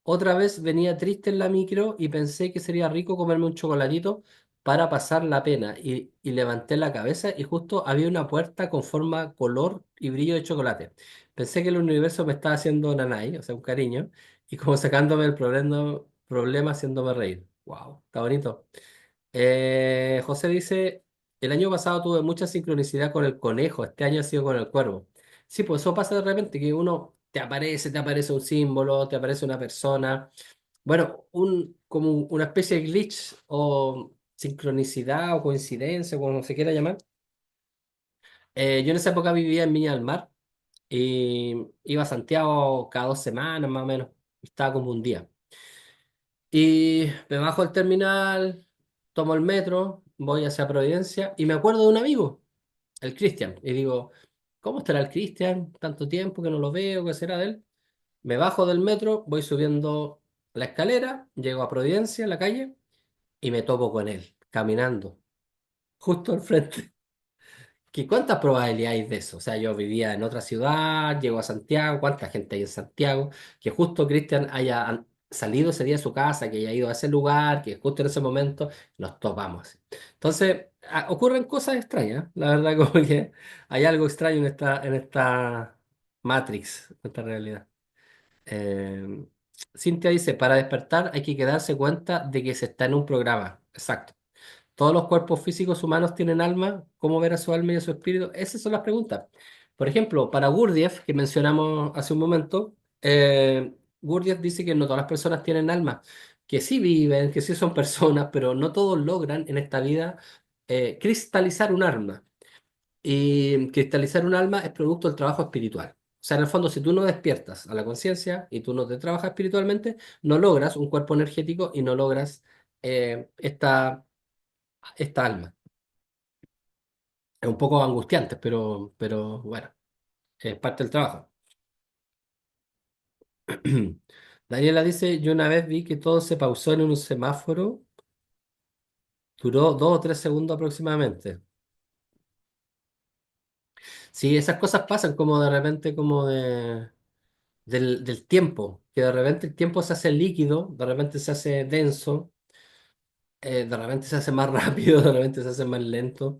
Speaker 1: Otra vez venía triste en la micro y pensé que sería rico comerme un chocolatito para pasar la pena. Y levanté la cabeza y justo había una puerta con forma, color y brillo de chocolate. Pensé que el universo me estaba haciendo nanay, o sea, un cariño, y como sacándome el problema haciéndome reír. Wow, está bonito. José dice, el año pasado tuve mucha sincronicidad con el conejo, este año ha sido con el cuervo. Sí, pues eso pasa de repente, que uno te aparece un símbolo, te aparece una persona. Bueno, como una especie de glitch o sincronicidad o coincidencia, como se quiera llamar. Yo en esa época vivía en Viña del Mar y iba a Santiago cada 2 semanas más o menos, estaba como un día. Y me bajo al terminal, tomo el metro, voy hacia Providencia y me acuerdo de un amigo, el Cristian. Y digo, ¿cómo estará el Cristian? Tanto tiempo que no lo veo, ¿qué será de él? Me bajo del metro, voy subiendo la escalera, llego a Providencia, en la calle, y me topo con él, caminando, justo al frente. ¿Cuántas probabilidades hay de eso? O sea, yo vivía en otra ciudad, llego a Santiago, ¿cuánta gente hay en Santiago? Que justo Cristian haya salido ese día de su casa, que haya ido a ese lugar, que justo en ese momento nos topamos. Entonces, ocurren cosas extrañas, la verdad, como que hay algo extraño en esta Matrix, en esta realidad. Eh, Cintia dice, para despertar hay que quedarse cuenta de que se está en un programa. Exacto. ¿Todos los cuerpos físicos humanos tienen alma? ¿Cómo ver a su alma y a su espíritu? Esas son las preguntas. Por ejemplo, para Gurdjieff, que mencionamos hace un momento, Gurdjieff dice que no todas las personas tienen alma, que sí viven, que sí son personas, pero no todos logran en esta vida cristalizar un alma. Y cristalizar un alma es producto del trabajo espiritual. O sea, en el fondo, si tú no despiertas a la conciencia y tú no te trabajas espiritualmente, no logras un cuerpo energético y no logras esta alma. Es un poco angustiante, pero bueno, es parte del trabajo. Daniela dice, yo una vez vi que todo se pausó en un semáforo, duró 2 o 3 segundos aproximadamente. Sí, esas cosas pasan como de repente, del tiempo, que de repente el tiempo se hace líquido, de repente se hace denso, de repente se hace más rápido, de repente se hace más lento.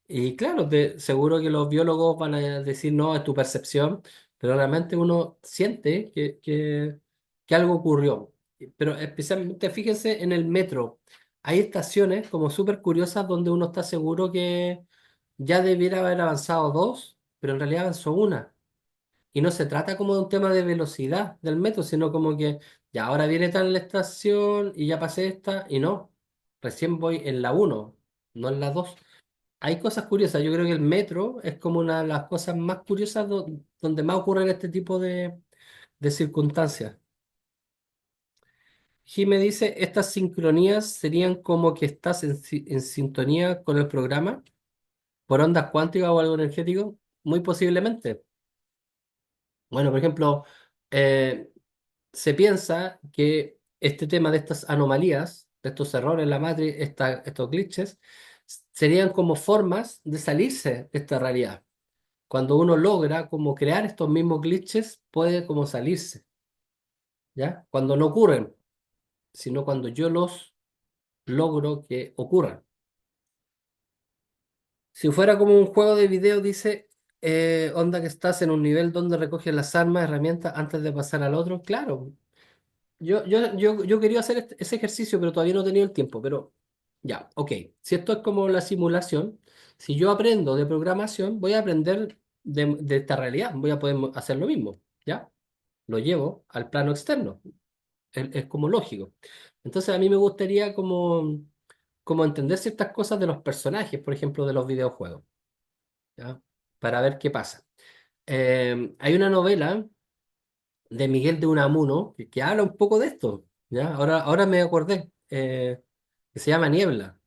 Speaker 1: Y claro, seguro que los biólogos van a decir, no, es tu percepción, pero realmente uno siente que algo ocurrió. Pero especialmente fíjense en el metro. Hay estaciones como súper curiosas donde uno está seguro que ya debiera haber avanzado dos, pero en realidad avanzó una. Y no se trata como de un tema de velocidad del metro, sino como que ya ahora viene tal la estación y ya pasé esta y no, recién voy en la uno, no en la 2. Hay cosas curiosas, yo creo que el metro es como una de las cosas más curiosas donde más ocurren este tipo de circunstancias. Jime dice, estas sincronías serían como que estás en sintonía con el programa por ondas cuánticas o algo energético, muy posiblemente. Bueno, por ejemplo, eh, se piensa que este tema de estas anomalías, de estos errores en la matriz, estos glitches, serían como formas de salirse de esta realidad. Cuando uno logra como crear estos mismos glitches, puede como salirse, ¿ya? Cuando no ocurren, sino cuando yo los logro que ocurran. Si fuera como un juego de video, dice, onda que estás en un nivel donde recoges las armas, herramientas antes de pasar al otro, claro. Yo quería hacer ese ejercicio, pero todavía no he tenido el tiempo. Pero ya, ok. Si esto es como la simulación, si yo aprendo de programación, voy a aprender de esta realidad. Voy a poder hacer lo mismo, ¿ya? Lo llevo al plano externo. Es como lógico. Entonces a mí me gustaría como entender ciertas cosas de los personajes, por ejemplo, de los videojuegos, ¿ya? Para ver qué pasa. Hay una novela de Miguel de Unamuno, que habla un poco de esto, ¿ya? Ahora me acordé, que se llama Niebla,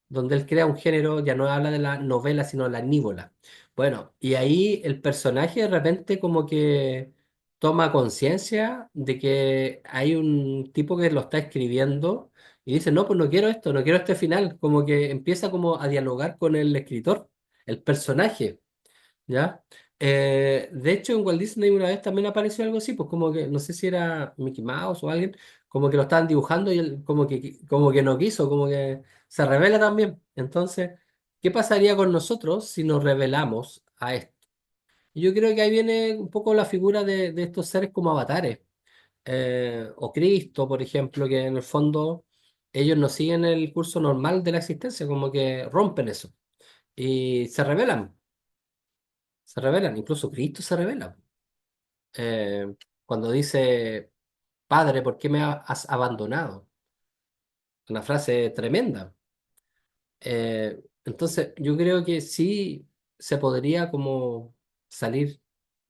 Speaker 1: donde él crea un género, ya no habla de la novela, sino la nívola. Bueno, y ahí el personaje de repente como que toma conciencia de que hay un tipo que lo está escribiendo y dice, no, pues no quiero esto, no quiero este final, como que empieza como a dialogar con el escritor, el personaje. ¿Ya? De hecho, en Walt Disney una vez también apareció algo así, pues como que, no sé si era Mickey Mouse o alguien, como que lo estaban dibujando y él como que no quiso, como que se revela también. Entonces, ¿qué pasaría con nosotros si nos revelamos a esto? Y yo creo que ahí viene un poco la figura de estos seres como avatares, o Cristo, por ejemplo, que en el fondo ellos no siguen el curso normal de la existencia, como que rompen eso y se revelan, incluso Cristo se revela. Eh, Cuando dice, Padre, ¿por qué me has abandonado? Una frase tremenda. Entonces, yo creo que sí se podría como salir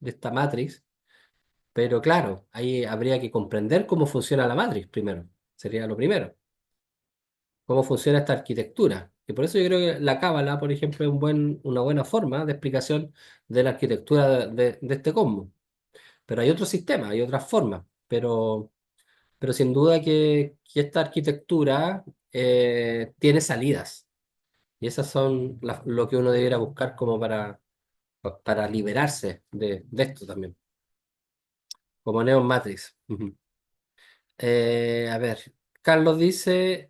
Speaker 1: de esta matriz, pero claro, ahí habría que comprender cómo funciona la matriz primero. Sería lo primero. Cómo funciona esta arquitectura. Y por eso yo creo que la Cábala, por ejemplo, es una buena forma de explicación de la arquitectura de este cosmos. Pero hay otros sistemas, hay otras formas, pero sin duda que esta arquitectura tiene salidas y esas son lo que uno debiera buscar como para liberarse de esto también, como Neon Matrix. Ujú. A ver, Carlos dice,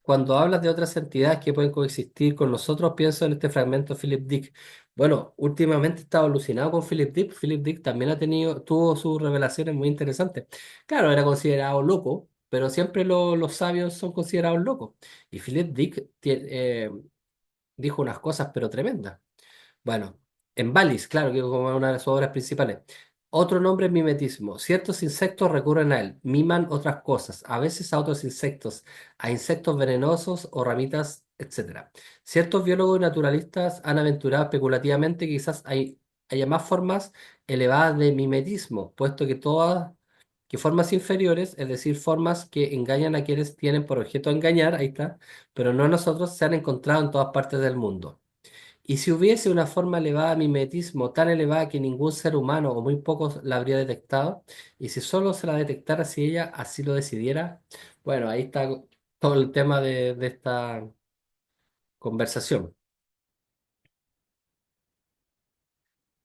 Speaker 1: cuando hablas de otras entidades que pueden coexistir con nosotros, pienso en este fragmento de Philip Dick. Bueno, últimamente he estado alucinado con Philip Dick. Philip Dick también tuvo sus revelaciones muy interesantes. Claro, era considerado loco, pero siempre los sabios son considerados locos. Y Philip Dick dijo unas cosas, pero tremendas. Bueno, en Valis, claro, que es como una de sus obras principales. Otro nombre es mimetismo. Ciertos insectos recurren a él, miman otras cosas, a veces a otros insectos, a insectos venenosos o ramitas, etcétera. Ciertos biólogos y naturalistas han aventurado especulativamente que quizás haya más formas elevadas de mimetismo, puesto que todas, que formas inferiores, es decir, formas que engañan a quienes tienen por objeto engañar, ahí está, pero no a nosotros, se han encontrado en todas partes del mundo. Y si hubiese una forma elevada de mimetismo, tan elevada que ningún ser humano o muy pocos la habría detectado, y si solo se la detectara si ella así lo decidiera, bueno, ahí está todo el tema de esta conversación.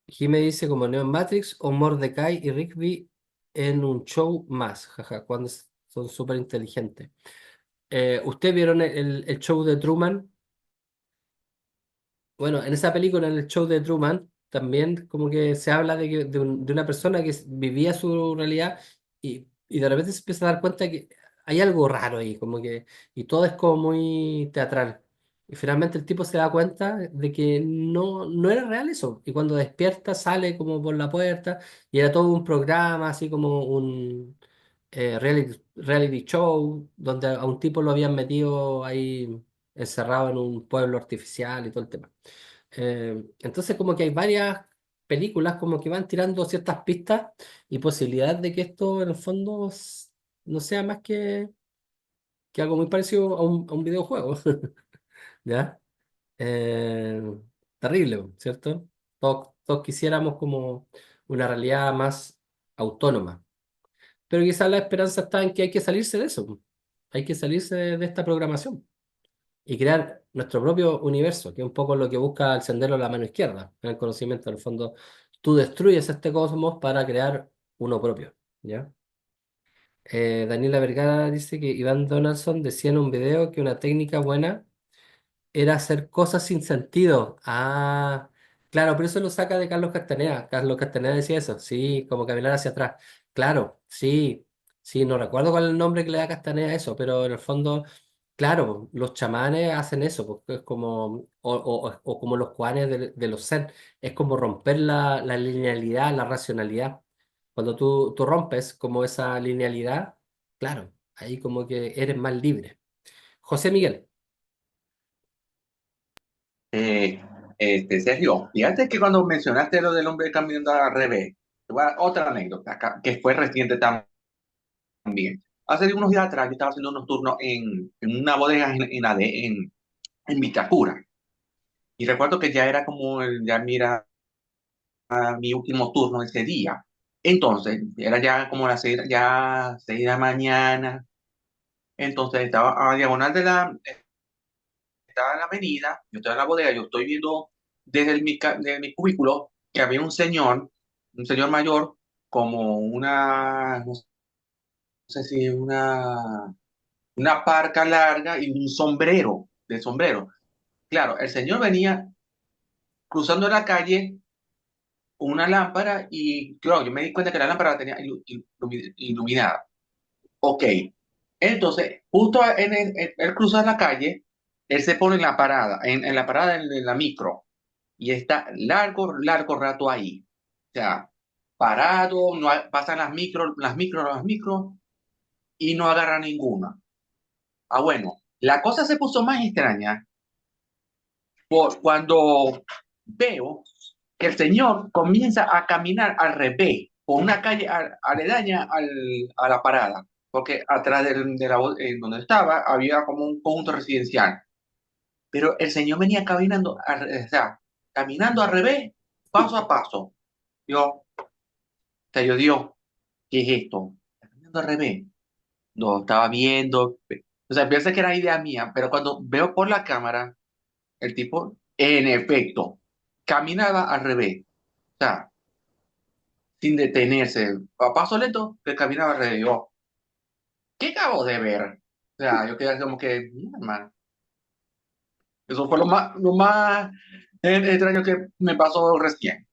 Speaker 1: Jime dice como Neo en Matrix o Mordecai y Rigby en un show más, jaja, cuando son súper inteligentes. ¿Ustedes vieron el show de Truman? Bueno, en esa película, en el show de Truman, también como que se habla de una persona que vivía su realidad y de repente se empieza a dar cuenta que hay algo raro ahí, como que, y todo es como muy teatral. Y finalmente el tipo se da cuenta de que no era real eso. Y cuando despierta sale como por la puerta y era todo un programa, así como un reality show, donde a un tipo lo habían metido ahí encerrado en un pueblo artificial y todo el tema. Entonces como que hay varias películas como que van tirando ciertas pistas y posibilidades de que esto en el fondo no sea más que algo muy parecido a un videojuego, ¿ya? Eh, Terrible, ¿cierto? Todos quisiéramos como una realidad más autónoma, pero quizás la esperanza está en que hay que salirse de eso, hay que salirse de esta programación y crear nuestro propio universo, que es un poco lo que busca el sendero de la mano izquierda, en el conocimiento. En el fondo, tú destruyes este cosmos para crear uno propio, ¿ya? Daniela Vergara dice que Iván Donaldson decía en un video que una técnica buena era hacer cosas sin sentido. Ah, claro, pero eso lo saca de Carlos Castaneda. Carlos Castaneda decía eso, sí, como caminar hacia atrás. Claro, sí, sí, no recuerdo cuál es el nombre que le da Castaneda a eso, pero en el fondo, claro, los chamanes hacen eso, porque es como, o como los juanes de los zen, es como romper la linealidad, la racionalidad. Cuando tú rompes como esa linealidad, claro, ahí como que eres más libre. José Miguel.
Speaker 2: Eh, Sergio, fíjate que cuando mencionaste lo del hombre caminando al revés, te voy a dar otra anécdota que fue reciente también. Hace unos días atrás yo estaba haciendo unos turnos en una bodega en Vitacura. Y recuerdo que ya era como, ya mira, mi último turno ese día. Entonces, era ya como las 6 de la mañana. Entonces, estaba a diagonal estaba en la avenida, yo estaba en la bodega, yo estoy viendo desde mi cubículo que había un señor mayor, como no sé si una parca larga y un sombrero, de sombrero. Claro, el señor venía cruzando la calle una lámpara y, claro, yo me di cuenta que la lámpara la tenía iluminada. Ok, entonces, justo él cruzar la calle, él se pone en la parada, en la parada en la micro, y está largo rato ahí. O sea, parado, no pasan las micro, y no agarra ninguna. Ah, bueno, la cosa se puso más extraña por cuando veo que el señor comienza a caminar al revés, por una calle aledaña a la parada, porque atrás en donde estaba había como un conjunto residencial. Pero el señor venía caminando, o sea, caminando al revés, paso a paso. Yo, yo, Dios, ¿qué es esto? Caminando al revés. No, estaba viendo. O sea, pensé que era idea mía, pero cuando veo por la cámara, el tipo, en efecto, caminaba al revés. O sea, sin detenerse. A paso lento, que caminaba al revés. Yo, ¿qué acabo de ver? O sea, yo quedé como que, mira, man, eso fue lo más extraño que me pasó recién.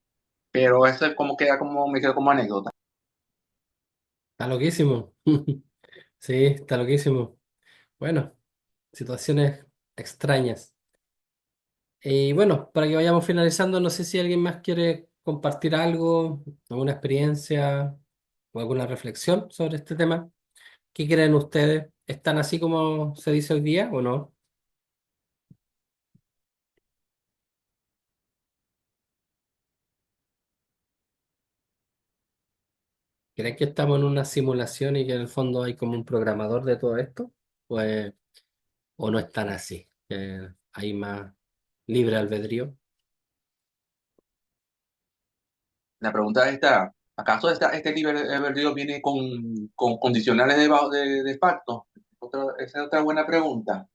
Speaker 2: Pero eso es como queda como, me quedó como anécdota.
Speaker 1: Está loquísimo. Sí, está loquísimo. Bueno, situaciones extrañas. Y bueno, para que vayamos finalizando, no sé si alguien más quiere compartir algo, alguna experiencia o alguna reflexión sobre este tema? ¿Qué creen ustedes? ¿Están así como se dice hoy día o no? ¿Creen que estamos en una simulación y que en el fondo hay como un programador de todo esto? Pues, ¿o no están así? Que hay más libre albedrío.
Speaker 2: La pregunta está, ¿acaso este libre albedrío viene con condicionales de pacto? Esa es otra buena pregunta.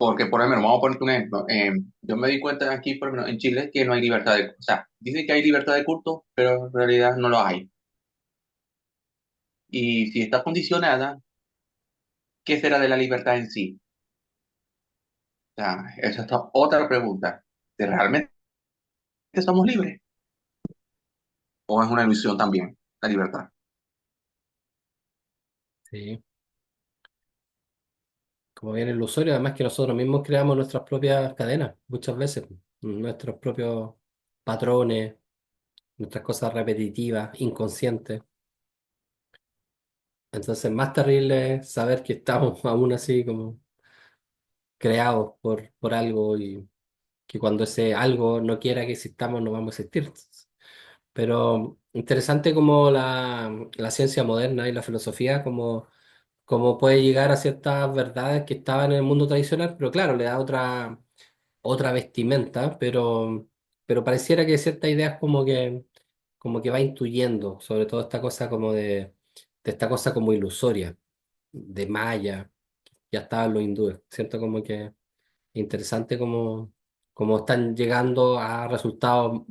Speaker 2: Porque, por ejemplo, vamos a poner un ejemplo. Yo me di cuenta aquí, por ejemplo, en Chile, que no hay libertad de... O sea, dicen que hay libertad de culto, pero en realidad no lo hay. Y si está condicionada, ¿qué será de la libertad en sí? O sea, esa es otra pregunta. ¿De realmente somos libres? ¿O es una ilusión también, la libertad?
Speaker 1: Sí. Como bien ilusorio, además que nosotros mismos creamos nuestras propias cadenas, muchas veces, nuestros propios patrones, nuestras cosas repetitivas, inconscientes. Entonces, más terrible es saber que estamos aún así como creados por algo y que cuando ese algo no quiera que existamos, no vamos a existir. Pero interesante como la ciencia moderna y la filosofía, como puede llegar a ciertas verdades que estaban en el mundo tradicional, pero claro, le da otra vestimenta, pero pareciera que ciertas ideas como que va intuyendo, sobre todo esta cosa como de esta cosa como ilusoria, de Maya, ya estaban los hindúes. Siento como que interesante como están llegando a resultados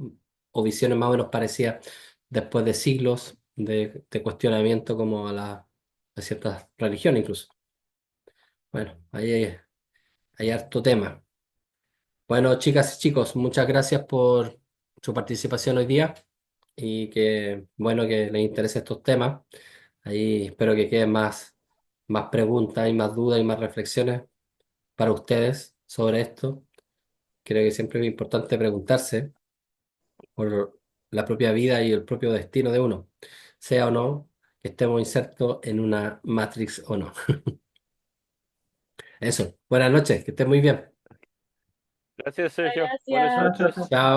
Speaker 1: o visiones más o menos parecidas después de siglos de cuestionamiento como a ciertas religiones incluso. Bueno, ahí hay harto tema. Bueno, chicas y chicos, muchas gracias por su participación hoy día y que bueno que les interese estos temas. Ahí espero que queden más preguntas y más dudas y más reflexiones para ustedes sobre esto. Creo que siempre es importante preguntarse por la propia vida y el propio destino de uno, sea o no que estemos insertos en una Matrix o no. Eso, buenas noches, que estén muy bien.
Speaker 4: Gracias, Sergio. Buenas noches.
Speaker 1: Chao.